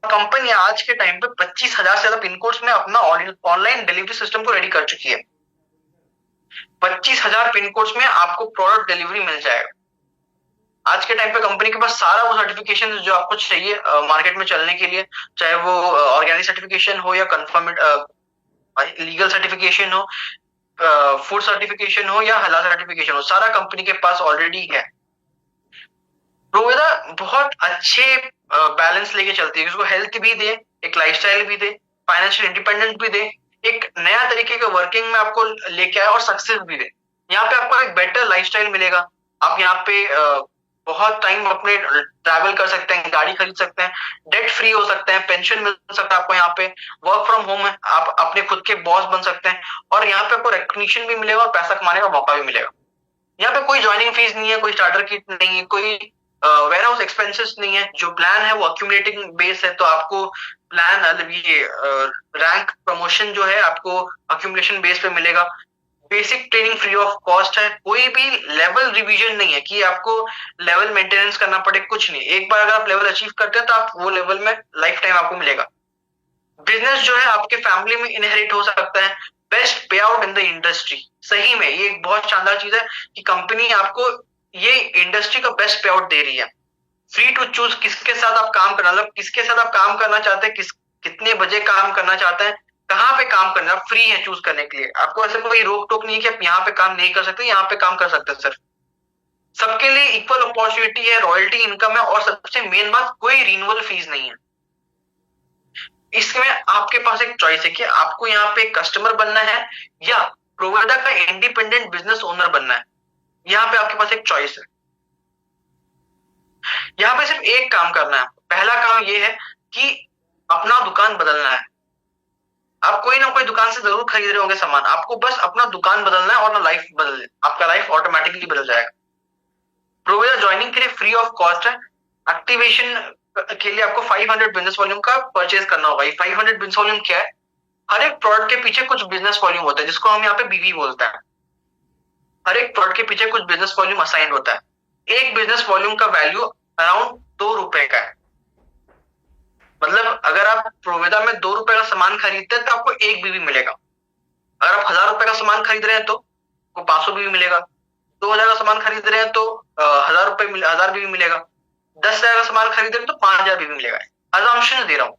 कंपनी आज के टाइम पे 25,000 से ज्यादा पिन कोड्स में अपना ऑनलाइन डिलीवरी सिस्टम को रेडी कर चुकी है। 25,000 पिन कोड्स में आपको प्रोडक्ट डिलीवरी मिल जाएगा। आज के टाइम पे कंपनी के पास सारा वो सर्टिफिकेशन जो आपको चाहिए मार्केट में चलने के लिए, चाहे वो ऑर्गेनिक सर्टिफिकेशन हो या कंफर्म लीगल सर्टिफिकेशन हो, फूड सर्टिफिकेशन हो या हलाल सर्टिफिकेशन हो, सारा कंपनी के पास ऑलरेडी है। प्रोवेदा बहुत अच्छे बैलेंस लेके चलती है, उसको हेल्थ भी दे, एक लाइफस्टाइल भी दे, फाइनेंशियल इंडिपेंडेंस भी दे, एक नया तरीके के वर्किंग में आपको लेके आए और सक्सेस भी दे। यहाँ पे आपको एक बेटर लाइफस्टाइल मिलेगा। आप यहाँ पे बहुत टाइम अपने ट्रैवल कर सकते हैं, गाड़ी खरीद सकते हैं, डेट फ्री हो सकते हैं, पेंशन मिल सकता है आपको। यहाँ पे वर्क फ्रॉम होम है, आप अपने खुद के बॉस बन सकते हैं और यहाँ पे आपको रिकॉग्निशन भी मिलेगा और पैसा कमाने का मौका भी मिलेगा। यहाँ पे कोई ज्वाइनिंग फीस नहीं है, कोई स्टार्टर किट नहीं है, कोई वेयर हाउस एक्सपेंसेस नहीं है। जो प्लान है वो अक्यूमुलेटिंग बेस है, तो आपको प्लान, मतलब ये रैंक प्रमोशन जो है आपको अक्यूमुलेशन बेस पे मिलेगा। Basic training free of cost है, कोई भी लेवल रिवीजन नहीं है कि आपको लेवल मेंटेनेंस करना पड़े, कुछ नहीं। एक बार अगर आप लेवल अचीव करते हैं तो आप वो लेवल में लाइफ टाइम आपको मिलेगा। बिजनेस जो है आपके फैमिली में इनहेरिट हो सकता है। बेस्ट पे आउट इन द इंडस्ट्री, सही में ये एक बहुत शानदार चीज है कि कंपनी आपको ये इंडस्ट्री का बेस्ट पे आउट दे रही है। फ्री टू चूज किसके साथ आप काम करना, मतलब किसके साथ आप काम करना चाहते हैं, कितने बजे काम करना चाहते हैं, कहाँ पे काम करना, फ्री है चूज करने के लिए। आपको ऐसे कोई रोक टोक नहीं है कि आप यहाँ पे काम नहीं कर सकते, यहाँ पे काम कर सकते हैं। सर सबके लिए इक्वल अपॉर्चुनिटी है, रॉयल्टी इनकम है, और सबसे मेन बात कोई रिन्यूअल फीस नहीं है। इसमें आपके पास एक चॉइस है कि आपको यहाँ पे कस्टमर बनना है या प्रोवाइडर का इंडिपेंडेंट बिजनेस ओनर बनना है। यहाँ पे आपके पास एक चॉइस है। यहाँ पे सिर्फ एक काम करना है। पहला काम ये है कि अपना दुकान बदलना है। आप कोई ना कोई दुकान से जरूर खरीद रहे होंगे सामान, आपको बस अपना दुकान बदलना है और ना लाइफ बदल, आपका लाइफ ऑटोमेटिकली बदल जाएगा। प्रोविजन ज्वाइनिंग के लिए फ्री ऑफ कॉस्ट है। एक्टिवेशन के लिए आपको 500 बिजनेस वॉल्यूम का परचेज करना होगा। ये 500 बिजनेस वॉल्यूम क्या है? हर एक प्रोडक्ट के पीछे कुछ बिजनेस वॉल्यूम होता है, जिसको हम यहाँ पे बीवी बोलते हैं। हर एक प्रोडक्ट के पीछे कुछ बिजनेस वॉल्यूम असाइंड होता है। एक बिजनेस वॉल्यूम का वैल्यू अराउंड 2 रुपए का है। मतलब अगर आप प्रोवेदा में 2 रुपए का सामान खरीदते हैं तो आपको 1 बीवी मिलेगा। अगर आप 1000 रुपए का सामान खरीद रहे हैं तो आपको 500 बीवी मिलेगा। 2000 का सामान खरीद रहे हैं तो 1000 बीवी मिलेगा। 10,000 का सामान खरीद रहे हैं तो 5000 बीवी मिलेगा। अजम्पशन दे रहा हूँ,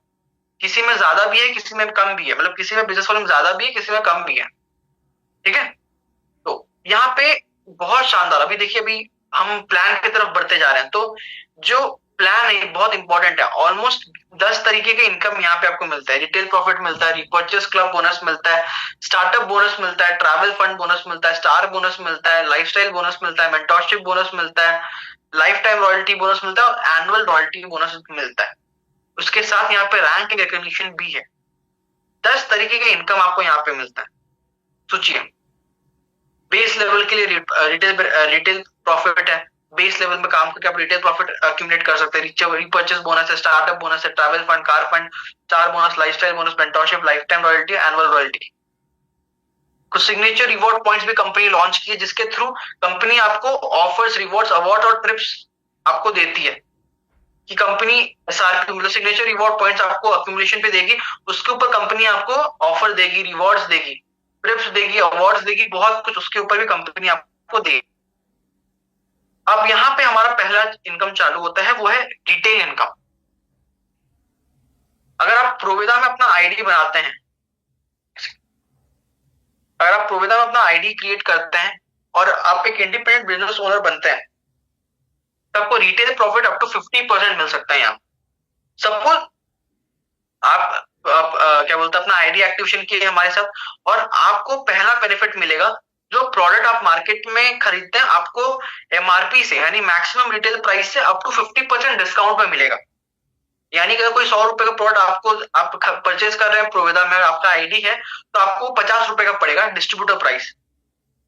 किसी में ज्यादा भी है, किसी में कम भी है, मतलब किसी में बिजनेस वॉल्यूम ज्यादा भी है, किसी में कम भी है। ठीक है, तो यहाँ पे बहुत शानदार। अभी देखिए, अभी हम प्लान की तरफ बढ़ते जा रहे हैं। तो जो प्लान है बहुत इंपॉर्टेंट है। ऑलमोस्ट 10 तरीके के इनकम यहाँ पे आपको मिलता है। रिटेल प्रॉफिट मिलता है, रिपर्चेस क्लब बोनस मिलता है, स्टार्टअप बोनस मिलता है, ट्रैवल फंड बोनस मिलता है, स्टार बोनस मिलता है, लाइफस्टाइल बोनस मिलता है, मेंटरशिप बोनस मिलता है, लाइफ टाइम रॉयल्टी बोनस मिलता है और एनुअल रॉयल्टी बोनस मिलता है। उसके साथ यहाँ पे रैंक एंड रिकॉग्निशन भी है। 10 तरीके के इनकम आपको यहाँ पे मिलता है। सोचिए, बेस लेवल के लिए रिटेल प्रॉफिट है। बेस लेवल में काम करके आप रिटेल प्रॉफिट अक्यूमुलेट कर सकते हैं। रिपर्चेस बोनस है, स्टार्टअप बोनस है, travel fund, car fund, star bonus, lifestyle bonus, mentorship, life time royalty, annual royalty. कुछ सिग्नेचर रिवॉर्ड पॉइंट्स भी कंपनी लॉन्च की है, जिसके थ्रू कंपनी आपको ऑफर्स, रिवॉर्ड्स, अवार्ड और ट्रिप्स आपको देती है। कि कंपनी एसआरपी मतलब सिग्नेचर रिवॉर्ड पॉइंट्स आपको अक्यूमुलेशन पे देगी, उसके ऊपर कंपनी आपको ऑफर देगी, रिवॉर्ड्स देगी, ट्रिप्स देगी, अवार्ड्स देगी, बहुत कुछ उसके ऊपर भी कंपनी आपको देगी। अब यहाँ पे हमारा पहला इनकम चालू होता है, वो है रिटेल इनकम। अगर आप प्रोविदा में अपना आईडी बनाते हैं, अगर आप प्रोविदा में अपना आईडी क्रिएट करते हैं और आप एक इंडिपेंडेंट बिजनेस ओनर बनते हैं, तो आपको रिटेल प्रॉफिट अप टू 50% मिल सकता है। यहाँ सपोज आप क्या बोलते हैं, अपना आईडी एक्टिवेशन किए हमारे साथ, और आपको पहला बेनिफिट मिलेगा। जो प्रोडक्ट आप मार्केट में खरीदते हैं, आपको एमआरपी से यानी मैक्सिमम रिटेल प्राइस से अप टू 50% डिस्काउंट में मिलेगा। यानी कि अगर कोई 100 रुपए का प्रोडक्ट आप परचेज कर रहे हैं प्रोविदा में, आपका आईडी है, तो आपको 50 रुपए का पड़ेगा डिस्ट्रीब्यूटर प्राइस।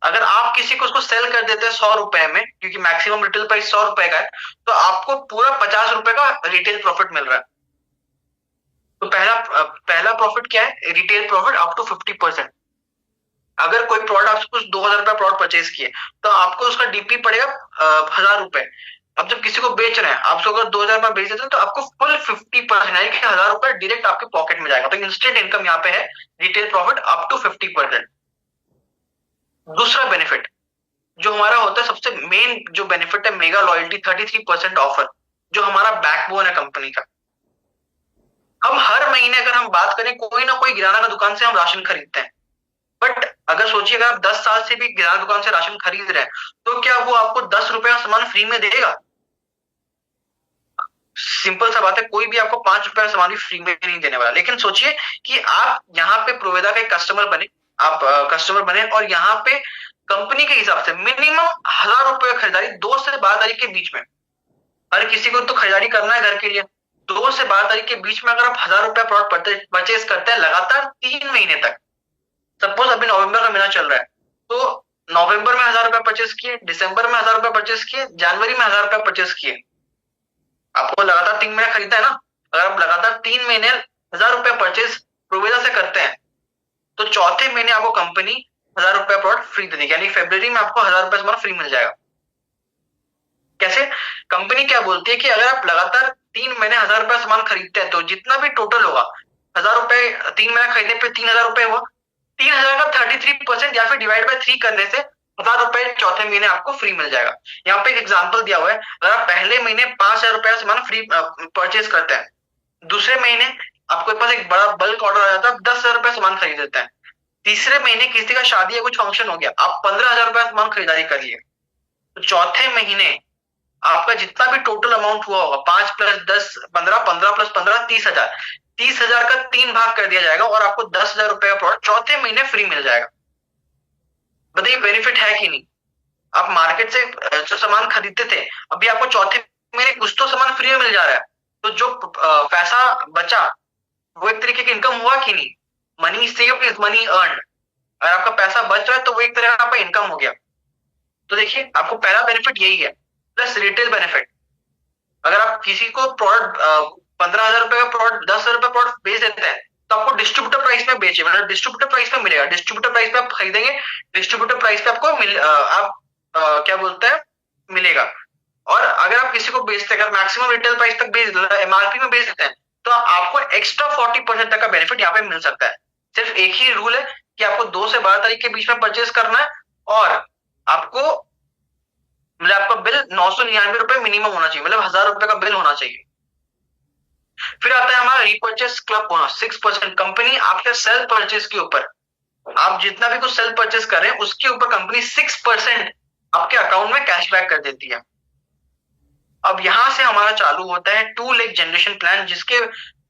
अगर आप किसी को उसको सेल कर देते हैं 100 रुपए में, क्योंकि मैक्सिमम रिटेल प्राइस 100 रुपए का है, तो आपको पूरा 50 रुपए का रिटेल प्रॉफिट मिल रहा है। तो पहला प्रॉफिट क्या है? Retail profit up to 50%। अगर कोई प्रोडक्ट कुछ 2000 रुपए प्रोडक्ट परचेज किए, तो आपको उसका डीपी पड़ेगा 1000 रुपए। अब जब किसी को बेच रहे हैं, आपको अगर 2000 में बेच देते हैं, तो आपको फुल 50% यानी कि 1000 रुपए डायरेक्ट आपके पॉकेट में जाएगा। तो इंस्टेंट इनकम यहाँ पे है, रिटेल प्रॉफिट अप टू 50%। दूसरा बेनिफिट जो हमारा होता है, सबसे मेन जो बेनिफिट है, मेगा लॉयल्टी 33% ऑफर, जो हमारा बैकबोन है कंपनी का। हम हर महीने अगर हम बात करें, कोई ना कोई किराना का दुकान से हम राशन खरीदते हैं। बट अगर सोचिए, अगर आप 10 साल से भी किराना दुकान से राशन खरीद रहे हैं, तो क्या वो आपको 10 रुपए का सामान फ्री में देगा? सिंपल सा बात है, कोई भी आपको 5 रुपए का सामान भी फ्री में नहीं देने वाला। लेकिन सोचिए कि आप यहाँ पे प्रोवेदा के कस्टमर बने, आप कस्टमर बने, और यहाँ पे कंपनी के हिसाब से मिनिमम 1000 रुपए का खरीदारी 2 से 12 तारीख के बीच में, हर किसी को तो खरीदारी करना है घर के लिए, 2 से 12 तारीख के बीच में अगर आप 1000 रुपए प्रोडक्ट परचेज करते हैं लगातार 3 महीने तक, सपोज अभी नवंबर का महीना चल रहा है, तो नवंबर में 1000 रुपए परचेज किए, दिसंबर में 1000 रुपए परचेज किए, जनवरी में 1000 रुपए परचेज किए, आपको लगातार 3 महीने खरीदा है ना। अगर आप लगातार 3 महीने 1000 रुपए परचेज प्रोवेदा से करते हैं तो चौथे महीने आपको कंपनी 1000 रुपए प्रोडक्ट फ्री दे देगी, यानी फरवरी में आपको 1000 रुपए सामान फ्री मिल जाएगा। कैसे? कंपनी क्या बोलती है कि अगर आप लगातार 3 महीने 1000 रुपए सामान खरीदते हैं तो जितना भी टोटल होगा 1000 रुपए 3 महीने खरीदने पे 3000 रुपए हुआ, 3000 का 33% या फिर डिवाइड बाय 3 करने से 1000 रुपए चौथे महीने आपको फ्री मिल जाएगा। यहाँ पे एक एग्जांपल दिया हुआ है, अगर आप पहले महीने 5000 रुपए का सामान फ्री परचेज करते हैं, दूसरे महीने आपके पास एक बड़ा बल्क ऑर्डर आ जाता है, 10,000 रुपए सामान खरीद देते हैं, तीसरे महीने किसी का शादी या कुछ फंक्शन हो गया, आप 15,000 रुपए सामान खरीदारी करिए, तो चौथे महीने आपका जितना भी टोटल अमाउंट हुआ होगा 5 प्लस 10 15, 15 प्लस 15 30,000, 30,000 का 3 भाग कर दिया जाएगा और आपको 10,000 रुपए का प्रोडक्ट चौथे महीने फ्री मिल जाएगा। बताइए बेनिफिट है कि नहीं? आप मार्केट से जो सामान खरीदते थे, अभी आपको चौथे महीने कुछ तो सामान फ्री में मिल जा रहा है, तो जो पैसा बचा वो एक तरीके की इनकम हुआ कि नहीं? Money save is money earn. अगर आपका पैसा बच रहा है तो वो एक तरह का आपका इनकम हो गया। तो देखिए आपको पहला बेनिफिट यही है, प्लस रिटेल बेनिफिट। अगर आप किसी को प्रोडक्ट 15,000 रुपए का प्रोडक्ट 10,000 रुपए प्रोडक्ट बेच देते हैं तो आपको डिस्ट्रीब्यूटर प्राइस में बेचे, मतलब डिस्ट्रीब्यूटर प्राइस में मिलेगा, डिस्ट्रीब्यूटर प्राइस पे आप खरीदेंगे, डिस्ट्रीब्यूटर प्राइस पे आपको क्या बोलते हैं मिलेगा। और अगर आप किसी को बेचते हैं, अगर मैक्सिमम रिटेल प्राइस तक बेच देते हैं, एमआरपी में बेच देते हैं, तो आपको एक्स्ट्रा 40% तक का बेनिफिट यहाँ पे मिल सकता है। सिर्फ एक ही रूल है कि आपको 2 से 12 तारीख के बीच में परचेज करना है और आपको मतलब आपका बिल 999 रुपए मिनिमम होना चाहिए, मतलब 1000 रुपए का बिल होना चाहिए। फिर आता है हमारा रीपर्चेस क्लब बोनस 6%। कंपनी आपके सेल परचेज के ऊपर, आप जितना भी कुछ सेल परचेज कर रहे हैं उसके ऊपर कंपनी 6% आपके अकाउंट में कैशबैक कर देती है। अब यहां से हमारा चालू होता है 2 लेग जनरेशन प्लान, जिसके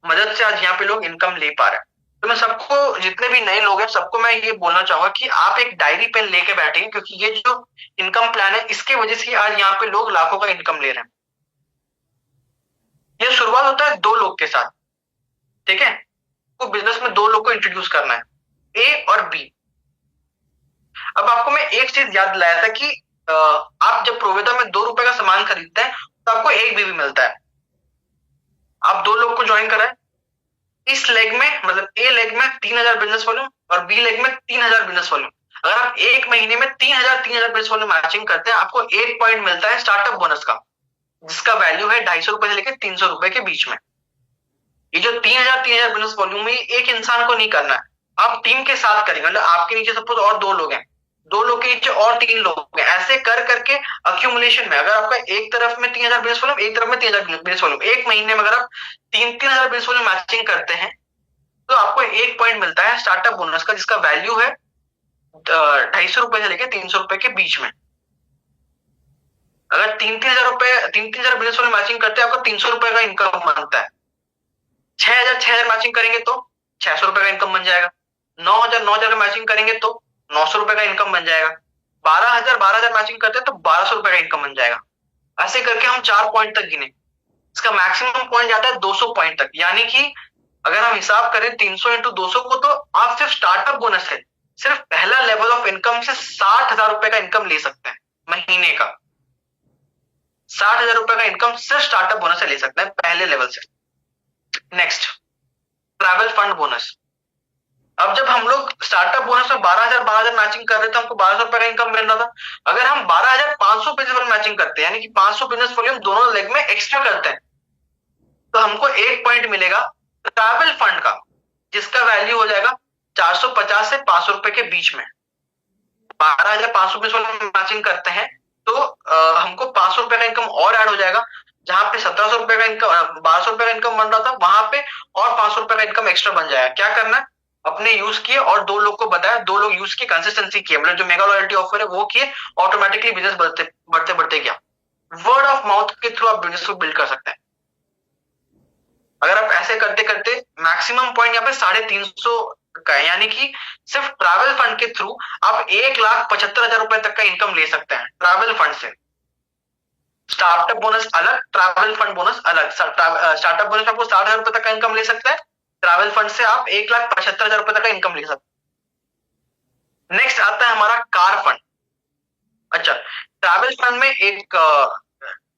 मदद से आज यहाँ पे लोग इनकम ले पा रहे हैं। तो मैं सबको, जितने भी नए लोग हैं सबको मैं ये बोलना चाहूंगा कि आप एक डायरी पेन लेके बैठिए, क्योंकि ये जो इनकम प्लान है इसके वजह से आज यहाँ पे लोग लाखों का इनकम ले रहे हैं। ये शुरुआत होता है 2 लोग के साथ, ठीक है? तो बिजनेस में 2 लोग को इंट्रोड्यूस करना है, ए और बी। अब आपको मैं एक चीज याद दिलाया था कि आप जब प्रोवेदा में 2 रुपए का सामान खरीदते हैं तो आपको एक बीवी मिलता है। आप 2 लोग को ज्वाइन कराए, इस लेग में मतलब ए लेग में 3,000 बिजनेस वॉल्यूम और बी लेग में 3,000 बिजनेस वॉल्यूम। अगर आप एक महीने में 3,000 बिजनेस वॉल्यूम मैचिंग करते हैं, आपको 1 पॉइंट मिलता है स्टार्टअप बोनस का, जिसका वैल्यू है 250 रुपए से लेकर 300 रुपए के बीच में। ये जो 3,000 बिजनेस वॉल्यूम है एक इंसान को नहीं करना है, आप टीम के साथ करेंगे। मतलब आपके नीचे सपोज और 2 लोग हैं, 2 लोग के नीचे और 3 लोग हैं, ऐसे कर करके अक्यूमुलेशन में अगर आपका एक तरफ में 3,000 बिजनेस वॉल्यूम, एक तरफ में 3,000 बिजनेस वॉल्यूम, एक महीने में अगर आप 3,000 बिजनेस वॉल्यूम मैचिंग करते हैं तो आपको 1 पॉइंट मिलता है स्टार्टअप बोनस का, जिसका वैल्यू है 250 रुपए से लेकर 300 रुपए के बीच में। अगर 3,000 बिजनेस वॉल्यूम मैचिंग करते हैं आपको 300 रुपए का इनकम बनता है। 6,000 मैचिंग करेंगे तो 600 रुपए का इनकम बन जाएगा। 9,000 का मैचिंग करेंगे तो 900 रुपए का इनकम बन जाएगा। 12,000 मैचिंग करते हैं तो 1,200 रुपए का इनकम बन जाएगा। ऐसे करके हम 4 पॉइंट तक गिने, इसका मैक्सिमम पॉइंट जाता है 200 पॉइंट तक। यानी कि अगर हम हिसाब करें 300 इंटू 200 को, तो आप सिर्फ स्टार्टअप बोनस है, सिर्फ पहला लेवल ऑफ इनकम से 60,000 रुपए का इनकम ले सकते हैं महीने का। 60,000 रुपए का इनकम सिर्फ स्टार्टअप बोनस से ले सकते हैं पहले लेवल से। Next, travel fund bonus. अब जब हम लोग स्टार्टअप बोनस में 12,000 मैचिंग कर रहे थे, हमको 1,200 रुपए का इनकम मिल रहा था। अगर हम 12,500 बिजनेस मैचिंग करते हैं, यानी कि 500 बिजनेस वॉल्यूम दोनों लेग में एक्स्ट्रा करते हैं, तो हमको 1 पॉइंट मिलेगा ट्रैवल फंड का, जिसका वैल्यू हो जाएगा 450 से 500 रुपए के बीच में। 12,500 बिजनेस मैचिंग करते हैं तो हमको 500 रुपए का इनकम और ऐड हो जाएगा। जहां पे 1,700 रुपए का इनकम, 1,200 रुपए का इनकम बन रहा था, वहां पे और 500 रुपए का इनकम एक्स्ट्रा बन जाएगा। क्या करना है, अपने यूज किए और 2 लोग को बताया, 2 लोग यूज किए, कंसिस्टेंसी किए, मतलब जो मेगा लॉयल्टी ऑफर है वो किए, ऑटोमेटिकली बिजनेस बढ़ते बढ़ते बढ़ते गया। वर्ड ऑफ माउथ के थ्रू आप बिजनेस को बिल्ड कर सकते हैं। अगर आप ऐसे करते करते मैक्सिमम पॉइंट यहाँ पे 350 का है, यानी कि सिर्फ ट्रैवल फंड के थ्रू आप 1,75,000 रुपए तक का इनकम ले सकते हैं ट्रैवल फंड से। स्टार्टअप बोनस अलग, ट्रैवल फंड बोनस अलग। स्टार्टअप बोनस आपको 60,000 रुपए तक का इनकम ले सकते हैं, ट्रैवल फंड से आप 1,75,000 रुपए तक का इनकम ले सकते हैं। नेक्स्ट आता है हमारा कार फंड। अच्छा, ट्रैवल फंड में एक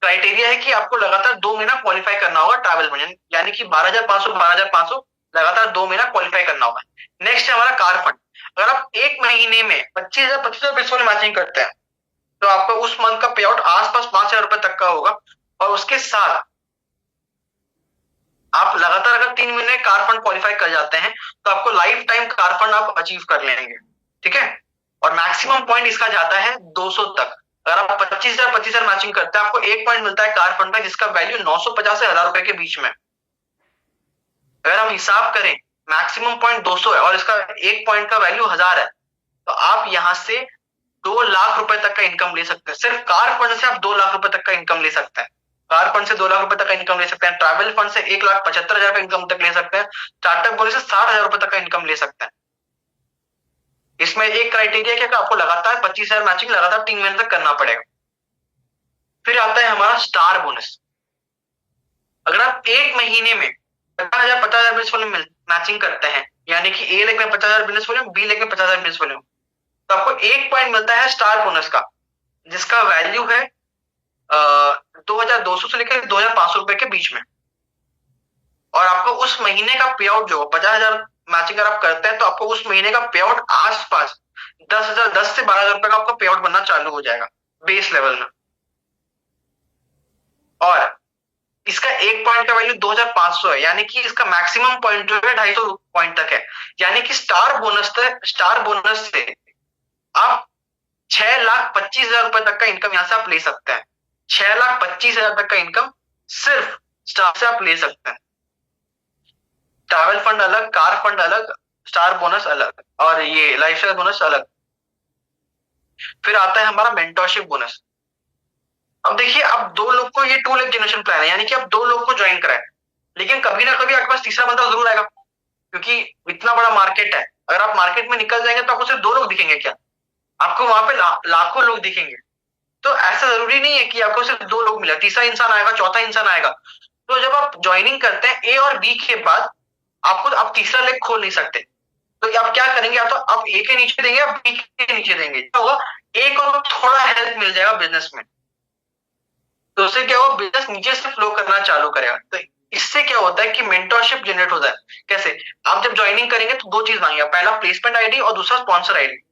क्राइटेरिया है कि आपको लगातार 2 महीना क्वालिफाई करना होगा ट्रैवल फंड, यानी कि 12,500 12,500 लगातार 2 महीना क्वालिफाई करना होगा। नेक्स्ट है हमारा कार फंड। अगर आप एक महीने में 25,000 बेस वाली मैचिंग करते हैं तो आपको उस मंथ का पे आउट आसपास 5,000 रुपए तक का होगा। और उसके साथ आप लगातार अगर 3 महीने कार फंड क्वालिफाई कर जाते हैं तो आपको लाइफ टाइम कार फंड आप अचीव कर लेंगे। ठीक है, और मैक्सिमम पॉइंट इसका जाता है 200 तक। अगर आप 25,000 मैचिंग करते हैं आपको एक पॉइंट मिलता है कार फंड का, जिसका वैल्यू 950 से 1,000 रुपए के बीच में। अगर हम हिसाब करें मैक्सिमम पॉइंट 200 है और इसका एक पॉइंट का वैल्यू 1,000 है, तो आप यहां से 2 लाख रुपए तक का इनकम ले सकते हैं। सिर्फ कार फंड से आप 2 लाख रुपए तक का इनकम ले सकते हैं। कार फंड से 2 लाख रुपए तक का इनकम ले सकते हैं। ट्रैवल फंड से 1,75,000 का इनकम तक ले सकते हैं। स्टार्टअप बोनस से 60,000 रुपए तक का इनकम ले सकते हैं। इसमें एक क्राइटेरिया है कि आपको लगातार 25,000 मैचिंग लगातार 3 महीने तक करना पड़ेगा। फिर आता है हमारा स्टार बोनस। अगर आप एक महीने में 50,000 बिजनेस वॉल्यूम मैचिंग करते हैं, यानी कि ए लेग में 50,000 बिजनेस वॉल्यूम, बी लेग में 50,000 बिजनेस वॉल्यूम, तो आपको एक पॉइंट मिलता है स्टार बोनस का, जिसका वैल्यू है 2,200 से लेकर 2,500 रुपए के बीच में। और आपको उस महीने का पे आउट जो 50,000 मैचिंग अगर आप करते हैं तो आपको उस महीने का पे आउट आसपास 10 से 12,000 रुपए का आपका पे आउट बनना चालू हो जाएगा बेस लेवल में। और इसका एक पॉइंट का वैल्यू 2,500 है, यानी कि इसका मैक्सिमम पॉइंट जो है 250 पॉइंट तक है। यानी कि स्टार बोनस से आप 6,25,000 रुपए तक का इनकम यहां से आप ले सकते हैं। 6,25,000 तक का इनकम सिर्फ स्टार से आप ले सकते हैं। ट्रैवल फंड अलग, कार फंड अलग, स्टार बोनस अलग, और ये लाइफस्टाइल बोनस अलग। फिर आता है हमारा मेंटरशिप बोनस। अब देखिए, अब दो लोग को, ये 2 लेग जनरेशन प्लान है, यानी कि अब 2 लोग को ज्वाइन कराए, लेकिन कभी ना कभी आपके पास तीसरा बंदा जरूर आएगा, क्योंकि इतना बड़ा मार्केट है। अगर आप मार्केट में निकल जाएंगे तो आपको सिर्फ 2 लोग दिखेंगे क्या, आपको वहां पे लाखों लोग दिखेंगे। तो ऐसा जरूरी नहीं है कि आपको सिर्फ 2 लोग मिले, तीसरा इंसान आएगा, चौथा इंसान आएगा। तो जब आप ज्वाइनिंग करते हैं ए और बी के बाद, आपको आप तीसरा लेग खोल नहीं सकते। तो आप क्या करेंगे, या तो आप ए के नीचे देंगे या बी के नीचे देंगे। क्या होगा, ए को थोड़ा हेल्प मिल जाएगा बिजनेस में, तो उससे क्या होगा, बिजनेस नीचे से फ्लो करना चालू करेगा। तो इससे क्या होता है कि मेंटरशिप जनरेट होता है। कैसे, आप जब ज्वाइनिंग करेंगे तो 2 चीज मांगेगा, पहला प्लेसमेंट आईडी और दूसरा स्पॉन्सर आईडी।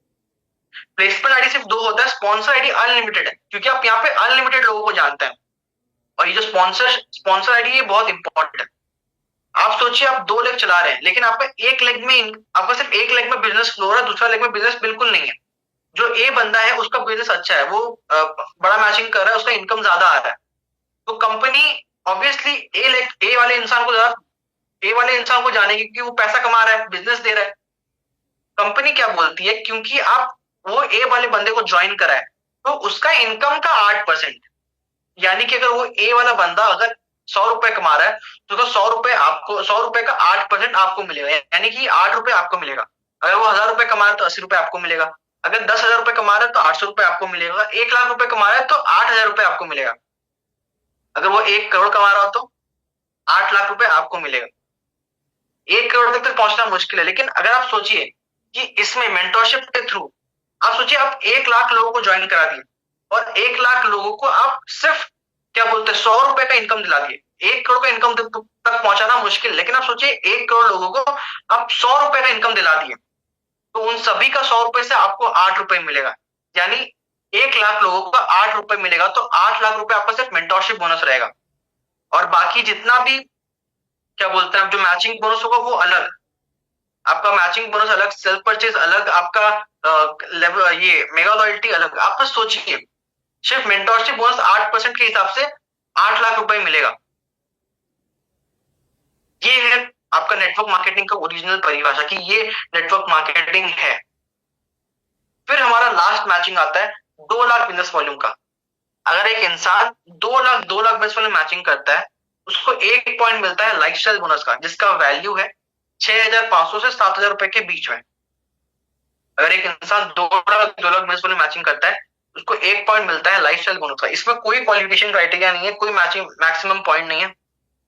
प्लेसमेंट आईडी सिर्फ 2 होता है, स्पॉन्सर आईडी अनलिमिटेड है, क्योंकि आप यहाँ पे अनलिमिटेड लोगों को जानते हैं। और ये जो स्पॉन्सर आईडी ये बहुत इंपॉर्टेंट है। आप सोचिए, आप 2 लेग चला रहे हैं, लेकिन आपका आपका सिर्फ एक लेग में बिजनेस फ्लो हो रहा है, दूसरा लेग में बिजनेस बिल्कुल नहीं है। जो ए बंदा है उसका बिजनेस अच्छा है, वो बड़ा मैचिंग कर रहा है, उसका इनकम ज्यादा आ रहा है, तो कंपनी ऑब्वियसली ए वाले इंसान को जानेगी, क्योंकि वो पैसा कमा रहा है, बिजनेस दे रहा है। कंपनी क्या बोलती है, क्योंकि आप वो ए वाले बंदे को ज्वाइन करा है, तो उसका इनकम का 8%, यानी कि अगर वो ए वाला बंदा अगर 100 रुपए कमा रहा है तो उसका 100 रुपए का 8% आपको मिलेगा, यानी कि 8 रुपए आपको मिलेगा। अगर वो 1,000 रुपए कमा रहा है तो 80 रुपए आपको मिलेगा। अगर 10,000 रुपए कमा रहा है तो 800 रुपए आपको मिलेगा। 1 लाख रुपए कमा रहा है तो 8,000 रुपए आपको मिलेगा। अगर वो 1 करोड़ कमा रहा हो तो 8 लाख रुपए आपको मिलेगा। 1 करोड़ तक पहुंचना मुश्किल है, लेकिन अगर आप सोचिए कि इसमें मेंटरशिप के थ्रू आप सोचिए, आप 1 लाख लोगों को ज्वाइन करा दिए और 1 लाख लोगों को आप सिर्फ क्या बोलते हैं 100 रुपए का इनकम दिला दिए। 1 करोड़ का इनकम तक पहुंचाना मुश्किल, लेकिन आप सोचिए 1 करोड़ लोगों को आप 100 रुपए का इनकम दिला दिए, तो उन सभी का 100 रुपए से आपको 8 रुपए मिलेगा, यानी 1 लाख लोगों को 8 रुपए मिलेगा, तो 8 लाख रुपए आपका सिर्फ मेंटरशिप बोनस रहेगा। और बाकी जितना भी क्या बोलते हैं, जो मैचिंग बोनस होगा वो अलग, आपका मैचिंग बोनस अलग, सेल्फ परचेज अलग, आपका लेवल ये मेगा लॉयल्टी अलग। आप बस सोचिए, सिर्फ मेंटरशिप बोनस 8% के हिसाब से 8 लाख रुपए मिलेगा। ये है आपका नेटवर्क मार्केटिंग का ओरिजिनल परिभाषा, कि ये नेटवर्क मार्केटिंग है। फिर हमारा लास्ट मैचिंग आता है 2 लाख बिजनेस वॉल्यूम का। अगर एक इंसान 2 लाख बिजनेस वॉल्यूम मैचिंग करता है, उसको एक पॉइंट मिलता है लाइफस्टाइल बोनस का, जिसका वैल्यू है 6,500 से 7,000 रुपए के बीच में। अगर एक इंसान 2 लाख बिजनेस वॉल्यूम मैचिंग करता है, उसको एक पॉइंट मिलता है लाइफस्टाइल बोनस का। इसमें कोई क्वालिफिकेशन क्राइटेरिया नहीं है, कोई मैक्सिमम पॉइंट नहीं है।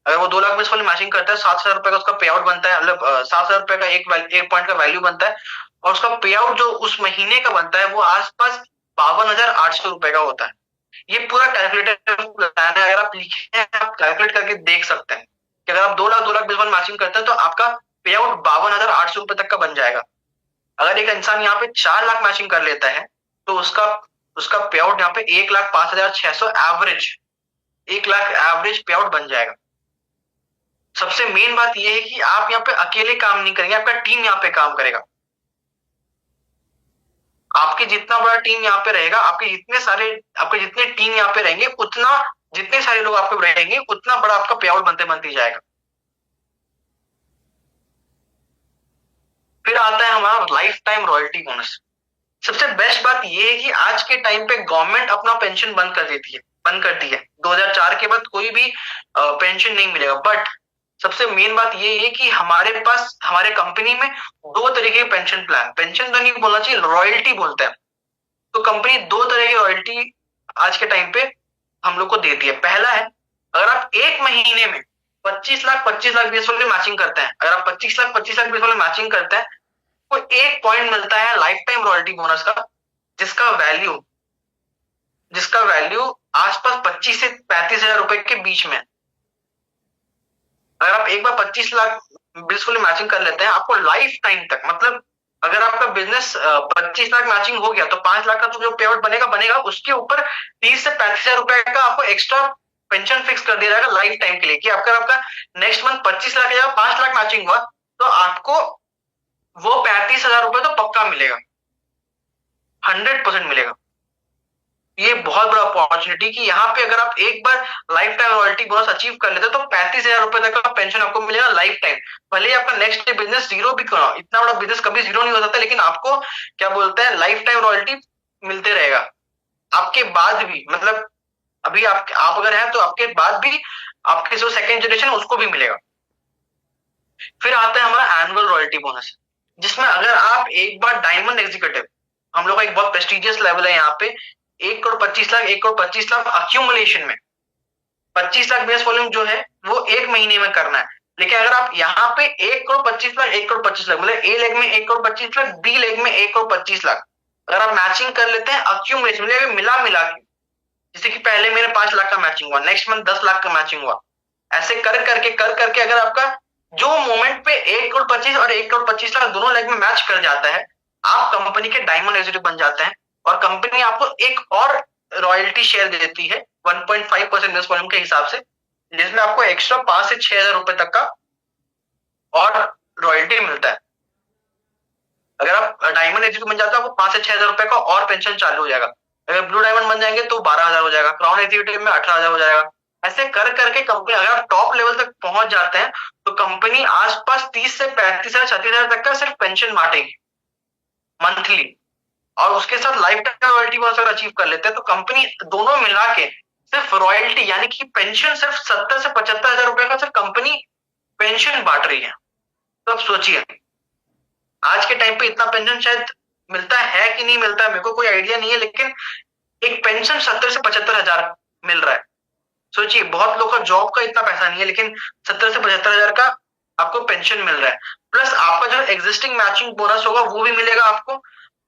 अगर वो 2 लाख बिजनेस वॉल्यूम मैचिंग करता है, 7,000 रुपए का उसका पे आउट बनता है, मतलब 7,000 रुपए का एक पॉइंट का वैल्यू बनता है, और उसका पे आउट जो उस महीने का बनता है वो आसपास 52,800 रुपए का होता है। ये पूरा कैलकुलेटर प्लान है, अगर आप लिखे हैं आप कैलकुलेट करके देख सकते हैं कि अगर आप 2 लाख बिजनेस मैचिंग करते हैं तो आपका पे आउट 52,800 रुपए तक का बन जाएगा। अगर एक इंसान यहाँ पे 4 लाख मैचिंग कर लेता है तो उसका उसका पे आउट यहाँ पे 1,05,600 एवरेज, 1 लाख एवरेज पे आउट बन जाएगा। सबसे मेन बात यह है कि आप यहाँ पे अकेले काम नहीं करेंगे, आपका टीम यहाँ पे काम करेगा। आपके जितना बड़ा टीम यहाँ पे रहेगा, आपके जितने टीम यहाँ पे रहेंगे, उतना जितने सारे लोग आपके रहेंगे उतना बड़ा आपका पे आउट बनते बनते जाएगा। फिर आता है हमारा लाइफ टाइम रॉयल्टी बोनस। सबसे बेस्ट बात यह है कि आज के टाइम पे गवर्नमेंट अपना पेंशन बंद कर दी है। 2004 के बाद कोई भी पेंशन नहीं मिलेगा। बट सबसे मेन बात यह है कि हमारे पास हमारे कंपनी में 2 तरीके के पेंशन तो नहीं बोलना चाहिए, रॉयल्टी बोलते हैं। तो कंपनी 2 तरह की रॉयल्टी आज के टाइम पे हम लोग को देती है। पहला है, अगर आप एक महीने में 25 लाख बेस वाले मैचिंग करते हैं, अगर आप 25 लाख बेस वाले मैचिंग करते हैं तो एक पॉइंट मिलता है लाइफ टाइम रॉयल्टी बोनस का, जिसका वैल्यू आसपास 25 से 35,000 रुपए के बीच में। अगर आप एक बार 25 लाख बिल्कुल मैचिंग कर लेते हैं, आपको लाइफ टाइम तक, मतलब अगर आपका बिजनेस 25 लाख मैचिंग हो गया तो 5 लाख का तो जो पे आउट बनेगा उसके ऊपर 30 से 35,000 रुपए का आपको एक्स्ट्रा पेंशन फिक्स कर दिया जाएगा लाइफ टाइम के लिए, कि आपका नेक्स्ट मंथ 25 लाख या 5 लाख मैचिंग हुआ तो आपको वो 35,000 रुपए तो पक्का मिलेगा, 100% मिलेगा। ये बहुत बड़ा अपॉर्चुनिटी कि यहाँ पे अगर आप एक बार life time royalty bonus achieve कर लेते तो 35,000 रुपए तक का पेंशन आपको मिलेगा लाइफ टाइम। भले ही आपका नेक्स्ट बिजनेस जीरो भी क्यों ना, इतना बड़ा बिजनेस कभी जीरो नहीं हो सकता, लेकिन आपको क्या बोलते हैं लाइफ टाइम रॉयल्टी मिलते रहेगा आपके बाद भी। मतलब अभी आप अगर हैं तो आपके बाद भी आपके जो सेकेंड जनरेशन उसको भी मिलेगा। फिर आता है हमारा एनुअल रॉयल्टी बोनस, जिसमें अगर आप एक बार डायमंड एग्जीक्यूटिव, हम लोग का एक बहुत प्रेस्टिजियस लेवल है यहाँ पे, 1,25 लाख अक्यूमुलेशन में 25 लाख बेस वॉल्यूम जो है वो एक महीने में करना है। लेकिन अगर आप यहाँ पे 1,25 लाख मतलब ए लेग में 1,25 लाख, बी लेग में 1,25 लाख अगर आप मैचिंग कर लेते हैं अक्यूमुलेशन मतलब मिला के, जैसे कि पहले मेरे 5 लाख का मैचिंग हुआ, नेक्स्ट मंथ 10 लाख का मैचिंग हुआ, ऐसे कर करके अगर आपका जो मोमेंट पे 1,25 और 1,25 लाख दोनों लेग में मैच कर जाता है, आप कंपनी के डायमंड एग्जीक्यूटिव बन जाते हैं और कंपनी आपको एक और रॉयल्टी शेयर देती है 1.5% बिजनेस वॉल्यूम के हिसाब से, जिसमें आपको एक्स्ट्रा 5 से 6,000 रुपए तक का और रॉयल्टी मिलता है। अगर आप डायमंड एग्जीक्यूटिव बन जाते हो आपको 5 से 6,000 रुपए का और पेंशन चालू हो जाएगा। अगर ब्लू डायमंड बन जाएंगे तो 12,000 हो जाएगा, क्राउन एग्जीक्यूटिव में 18,000 हो जाएगा। ऐसे कर करके कंपनी अगर आप टॉप लेवल तक पहुंच जाते हैं तो कंपनी आसपास 30 से 35,000 36,000 तक का सिर्फ पेंशन बांटेगी मंथली, और उसके साथ लाइफ टाइम रॉयल्टी बोनस अगर अचीव कर लेते हैं तो कंपनी दोनों मिला के सिर्फ रॉयल्टी यानी कि पेंशन सिर्फ 70 से 75,000 रुपए का सिर्फ कंपनी पेंशन बांट रही है। तो अब सोचिए आज के टाइम पे इतना पेंशन शायद मिलता है कि नहीं मिलता है, मेरे को कोई आइडिया नहीं है, लेकिन एक पेंशन 70 से 75,000 मिल रहा है। सोचिए बहुत लोग का जॉब का इतना पैसा नहीं है, लेकिन 70 से 75,000 का आपको पेंशन मिल रहा है। प्लस आपका जो एग्जिस्टिंग मैचिंग बोनस होगा वो भी मिलेगा आपको,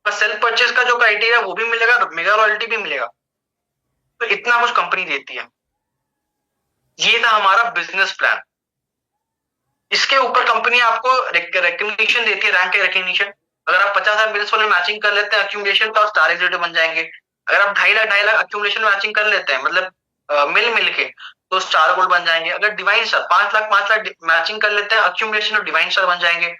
सेल्फ परचेज का जो क्राइटेरिया वो भी मिलेगा, मेगा रॉयल्टी भी मिलेगा। तो इतना कुछ कंपनी देती है। ये था हमारा बिजनेस प्लान। इसके ऊपर कंपनी आपको रिकग्निशन देती है, रैंक रिकग्निशन। अगर आप 50,000 बिजनेस वाले मैचिंग कर लेते हैं अक्यूमुलेशन तो आप स्टार एग्जीक्यूटिव बन जाएंगे। अगर आप 2.5 लाख अक्यूमुलेशन मैचिंग कर लेते हैं मतलब मिल के तो स्टार गोल्ड बन जाएंगे। अगर डिवाइन स्टार 5 लाख मैचिंग कर लेते हैं अक्यूमुलेशन तो डिवाइन स्टार बन जाएंगे।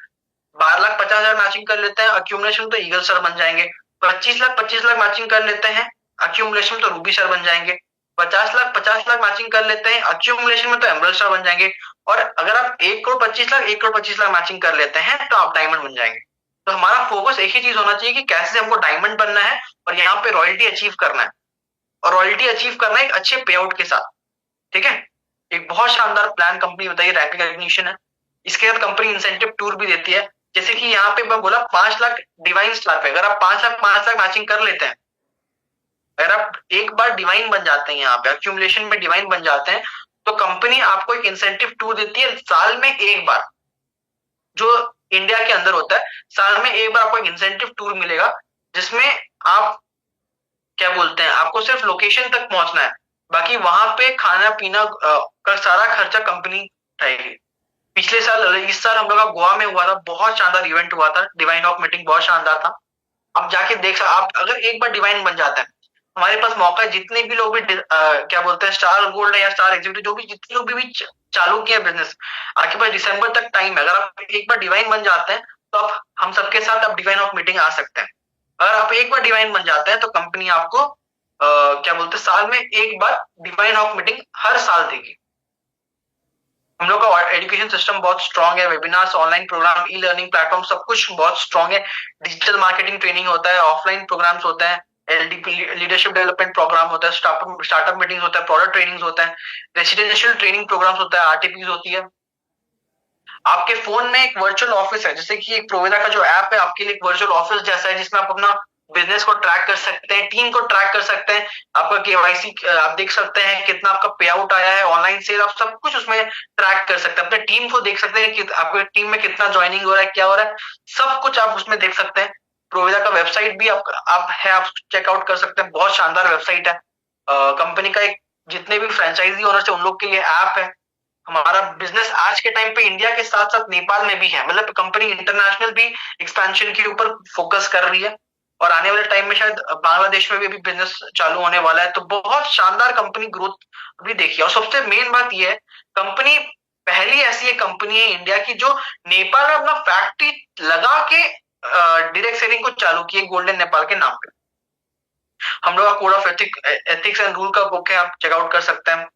12,50,000 मैचिंग कर लेते हैं अक्यूमुलेशन तो ईगल स्टार बन जाएंगे। 25 लाख मैचिंग कर लेते हैं अक्यूमुलेशन तो रूबी स्टार बन जाएंगे। 50 लाख मैचिंग कर लेते हैं अक्यूमुलेशन में तो एमरल्ड स्टार बन जाएंगे। और अगर आप 1,25 लाख मैचिंग कर लेते हैं तो आप डायमंड बन जाएंगे। तो हमारा फोकस एक ही चीज होना चाहिए कि कैसे हमको डायमंड बनना है और यहाँ पे रॉयल्टी अचीव करना है, और रॉयल्टी अचीव करना है एक अच्छे पे आउट के साथ। ठीक है, एक बहुत शानदार प्लान कंपनी बताइए, रैंक रिकग्निशन है। इसके साथ कंपनी इंसेंटिव टूर भी देती है, जैसे कि यहाँ पे मैं बोला 5 लाख डिवाइन स्टार पे अगर आप 5 लाख मैचिंग कर लेते हैं, अगर आप एक बार डिवाइन बन जाते हैं यहाँ पे अक्यूमुलेशन में डिवाइन बन जाते हैं तो कंपनी आपको एक इंसेंटिव टूर देती है साल में एक बार, जो इंडिया के अंदर होता है। साल में एक बार आपको एक इंसेंटिव टूर मिलेगा जिसमें आप क्या बोलते हैं आपको सिर्फ लोकेशन तक पहुंचना है, बाकी वहां पे खाना पीना का सारा खर्चा कंपनी उठाएगी। पिछले साल, इस साल हम लोग का गोवा में हुआ था, बहुत शानदार इवेंट हुआ था, डिवाइन हॉक मीटिंग बहुत शानदार था। आप जाके देख, आप अगर एक बार डिवाइन बन जाता है, हमारे पास मौका है, जितने भी लोग भी क्या बोलते हैं स्टार गोल्ड या स्टार एग्जीक्यूटिव, जो भी जितने लोग भी चालू किया बिजनेस, आपके पास दिसंबर तक टाइम है। अगर आप एक बार डिवाइन बन जाते हैं तो आप हम सबके साथ आप डिवाइन ऑफ मीटिंग आ सकते हैं। अगर आप एक बार डिवाइन बन जाते हैं तो कंपनी आपको क्या बोलते हैं साल में एक बार डिवाइन ऑफ मीटिंग हर साल देगी। हम लोग का एजुकेशन सिस्टम बहुत स्ट्रांग है, webinars, online program, e learning platform, सब कुछ बहुत स्ट्रांग है। डिजिटल मार्केटिंग ट्रेनिंग होता है, ऑफलाइन प्रोग्राम्स होते हैं, एलडीपी लीडरशिप डेवलपमेंट प्रोग्राम होता है, स्टार्टअप मीटिंग्स होता है, प्रोडक्ट ट्रेनिंग्स होता है, रेसिडेंशियल ट्रेनिंग प्रोग्राम्स होता है, आरटीपीज होती है। आपके फोन में एक वर्चुअल ऑफिस है, जैसे कि एक प्रोविदा का जो ऐप है आपके लिए एक वर्चुअल ऑफिस जैसा है, जिसमें आप अपना बिजनेस को ट्रैक कर सकते हैं, टीम को ट्रैक कर सकते हैं, आपका केवाईसी आप देख सकते हैं, कितना आपका पे आउट आया है, ऑनलाइन सेल, आप सब कुछ उसमें ट्रैक कर सकते हैं, अपने टीम को देख सकते हैं कि आपके टीम में कितना ज्वाइनिंग हो रहा है, क्या हो रहा है, सब कुछ आप उसमें देख सकते हैं। प्रोविदा का वेबसाइट भी आप चेकआउट कर सकते हैं, बहुत शानदार वेबसाइट है। कंपनी का एक जितने भी फ्रेंचाइजी ओनर्स है उन लोग के लिए ऐप है। हमारा बिजनेस आज के टाइम पे इंडिया के साथ साथ नेपाल में भी है, मतलब कंपनी इंटरनेशनल भी एक्सपेंशन के ऊपर फोकस कर रही है, और आने वाले टाइम में शायद बांग्लादेश में भी अभी बिजनेस चालू होने वाला है। तो बहुत शानदार कंपनी ग्रोथ भी देखी, और सबसे मेन बात यह है, कंपनी पहली ऐसी एक कंपनी है इंडिया की जो नेपाल में अपना फैक्ट्री लगा के डायरेक्ट सेलिंग को चालू की है, गोल्डन नेपाल के नाम पे। हम लोग का code of ethics and rule का बुक है, आप चेकआउट कर सकते हैं।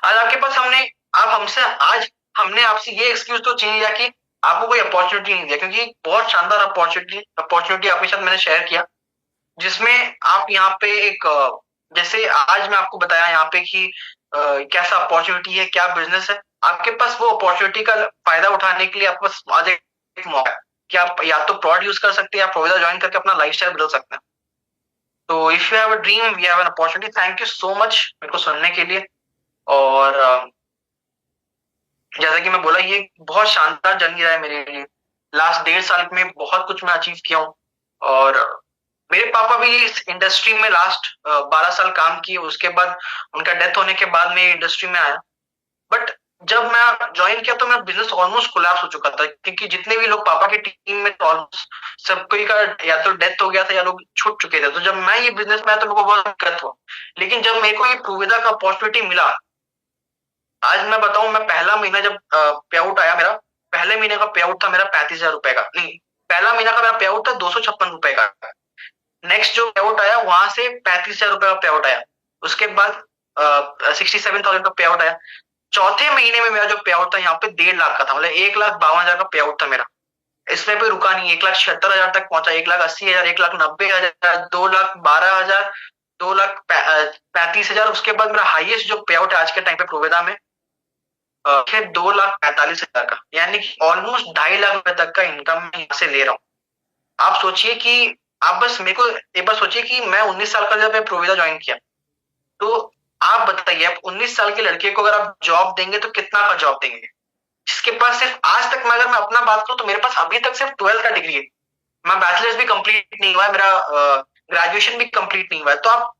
आज आपके पास हमने आपसे ये एक्सक्यूज तो छीन लिया कि आपको कोई अपॉर्चुनिटी नहीं दिया, क्योंकि बहुत शानदार अपॉर्चुनिटी आपके साथ मैंने शेयर किया, जिसमें आप यहाँ पे एक जैसे आज मैं आपको बताया यहाँ पे कि कैसा अपॉर्चुनिटी है, क्या बिजनेस है, आपके पास वो अपॉर्चुनिटी का फायदा उठाने के लिए आपके पास आज एक मौका है कि आप या तो प्रोड यूज कर सकते हैं या प्रोविजर ज्वाइन करके अपना लाइफस्टाइल बदल सकते हैं। तो if you have a dream, we have an opportunity. Thank you so much मेरे को सुनने के लिए। और जैसा कि मैं बोला, ये बहुत शानदार जर्नी रहा है मेरे लिए। लास्ट 1.5 साल में बहुत कुछ मैं अचीव किया हूँ, और मेरे पापा भी इस इंडस्ट्री में लास्ट 12 साल काम किए, उसके बाद उनका डेथ होने के बाद मैं इंडस्ट्री में आया। बट जब मैं ज्वाइन किया तो मेरा बिजनेस ऑलमोस्ट कोलैप्स हो चुका था, क्योंकि जितने भी लोग पापा की टीम में ऑलमोस्ट सब कोई का या तो डेथ हो गया था या लोग छूट चुके थे। तो जब मैं ये बिजनेस में आया तो मेरे को बहुत दिक्कत हुआ, लेकिन जब मेरे को ये प्रूविदा का अपॉर्चुनिटी मिला, आज मैं बताऊं, मैं पहला महीना जब पे आउट आया मेरा, पहले महीने का पे आउट था मेरा 35,000 रुपए का, नहीं, पहला महीना का मेरा पे आउट था 256 रुपए का। नेक्स्ट जो पे आउट आया वहां से 35,000 रुपए का पे आउट आया, उसके बाद 67,000 का पे आउट आया। चौथे महीने में मेरा जो पे आउट था यहाँ पे 1.5 लाख का था, मतलब 1,52,000 का पे आउट था मेरा। इसमें कोई रुका नहीं, 1,76,000 तक पहुंचा, 1,80,000, 1,90,000, 2,12,000, 2,35,000। उसके बाद मेरा हाईएस्ट जो पे आउट है आज के टाइम पे प्रोवेदा में 2,45,000 का, यानी कि ऑलमोस्ट 2.5 लाख रुपए तक का इनकम मैं यहाँ से ले रहा हूँ। आप सोचिए कि आप बस मेरे को एक बार सोचिए कि मैं 19 साल का जब मैं प्रोविदा ज्वाइन किया, तो आप बताइए, आप 19 साल के लड़के को अगर आप जॉब देंगे तो कितना का जॉब देंगे, जिसके पास सिर्फ आज तक, मैं अगर मैं अपना बात करूं तो मेरे पास अभी तक सिर्फ 12th का डिग्री है, मैं बैचलर्स भी कंप्लीट नहीं हुआ है, मेरा ग्रेजुएशन भी कंप्लीट नहीं हुआ है। तो आप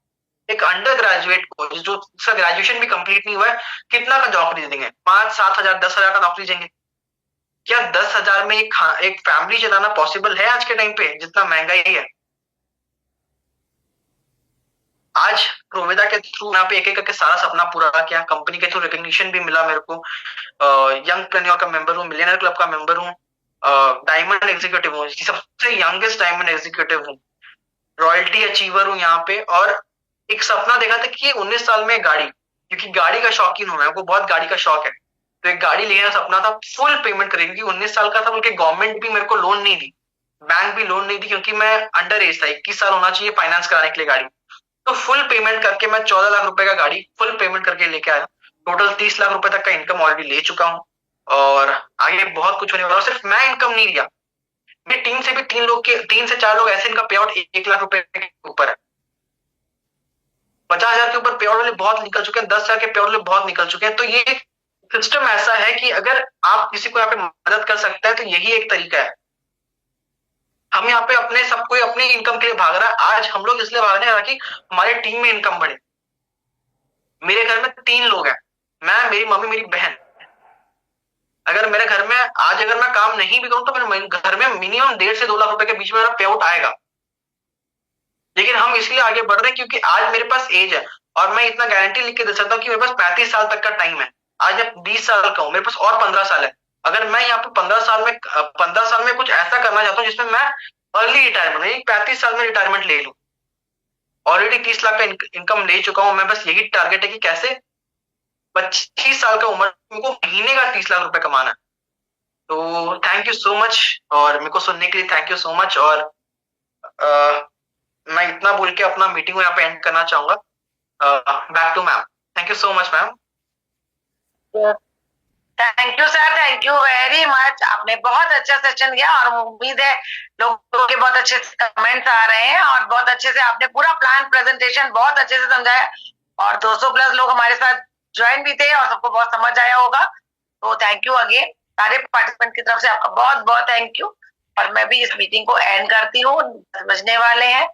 एक अंडर ग्रेजुएट को जो ग्रेजुएशन भी कंप्लीट नहीं हुआ है, कितना का नौकरी देंगे? 5-7 हजार, 10 हजार का नौकरी देंगे? क्या 10 हजार में एक फैमिली चलाना पॉसिबल है आज के टाइम पे, जितना महंगाई है? आज प्रोविदा के थ्रू यहाँ पे एक एक करके सारा सपना पूरा किया, कंपनी के थ्रू रिकग्निशन भी मिला मेरे को, यंग प्रेन्योर का मेंबर हूँ, मिलियनर क्लब का मेंबर हूँ, डायमंड एग्जीक्यूटिव हूँ, सबसे यंगेस्ट डायमंड एग्जीक्यूटिव हूँ, रॉयल्टी अचीवर हूँ यहाँ पे। और एक सपना देखा था कि 19 साल में गाड़ी, क्योंकि गाड़ी का शौकीन हूँ मैं, को बहुत गाड़ी का शौक है, तो एक गाड़ी लेने का सपना था, फुल पेमेंट करेगी, क्योंकि 19 साल का था, बल्कि गवर्नमेंट भी मेरे को लोन नहीं दी, बैंक भी लोन नहीं दी, क्योंकि मैं अंडर एज था, 21 साल होना चाहिए फाइनेंस कराने के लिए गाड़ी। तो फुल पेमेंट करके मैं 14 लाख रुपए का गाड़ी फुल पेमेंट करके लेके आया। टोटल 30 लाख रुपए तक का इनकम ऑलरेडी ले चुका हूँ, और आगे बहुत कुछ होने वाला है। सिर्फ मैं इनकम नहीं लिया, मेरी टीम से भी 3 से 4 लोग ऐसे, इनका पे आउट 1 लाख रुपए के ऊपर है। 50 हजार के ऊपर पे आउट वाले बहुत निकल चुके हैं, 10 हजार के पे आउट वाले बहुत निकल चुके हैं। तो ये सिस्टम ऐसा है कि अगर आप किसी को यहाँ पे मदद कर सकते हैं तो यही एक तरीका है। हम यहाँ पे अपने सब कोई अपनी इनकम के लिए भाग रहा है, आज हम लोग इसलिए भाग रहे हैं ताकि हमारे टीम में इनकम बढ़े। मेरे घर में 3 लोग हैं, मैं, मेरी मम्मी, मेरी बहन। अगर मेरे घर में आज अगर मैं काम नहीं भी करूं तो मेरे घर में मिनिमम 1.5 से 2 लाख रुपए के बीच में मेरा पे आउट आएगा। लेकिन हम इसलिए आगे बढ़ रहे हैं क्योंकि आज मेरे पास एज है और मैं इतना गारंटी लिख के दे सकता हूँ कि मेरे पास 35 साल तक का टाइम है। आज मैं 20 साल का हूँ, मेरे पास और 15 साल है। अगर मैं यहाँ पे 15 साल में कुछ ऐसा करना चाहता हूँ जिसमें मैं अर्ली रिटायरमेंट 35 साल में रिटायरमेंट ले लूं। ऑलरेडी 30 लाख का इनकम ले चुका हूं मैं, बस यही टारगेट है कि कैसे 25 साल का उम्र मेरे को महीने का 30 लाख रुपए कमाना है। तो थैंक यू सो मच, और मेरे को सुनने के लिए थैंक यू सो मच। और मैं इतना बोल के अपना मीटिंग को यहाँ पे एंड करना चाहूंगा। Back to ma'am. Thank you so much ma'am. Thank you sir, thank you very much. आपने बहुत अच्छा सेशन किया और उम्मीद है लोगों के बहुत अच्छे कमेंट्स आ रहे हैं और बहुत अच्छे से आपने पूरा प्लान प्रेजेंटेशन बहुत अच्छे से समझाया और 200 प्लस लोग हमारे साथ ज्वाइन भी थे और सबको बहुत समझ आया होगा। तो थैंक यू अगेन सारे पार्टिसिपेंट की तरफ से आपका बहुत बहुत थैंक यू। और मैं भी इस मीटिंग को एंड करती हूँ, 10 बजने वाले हैं।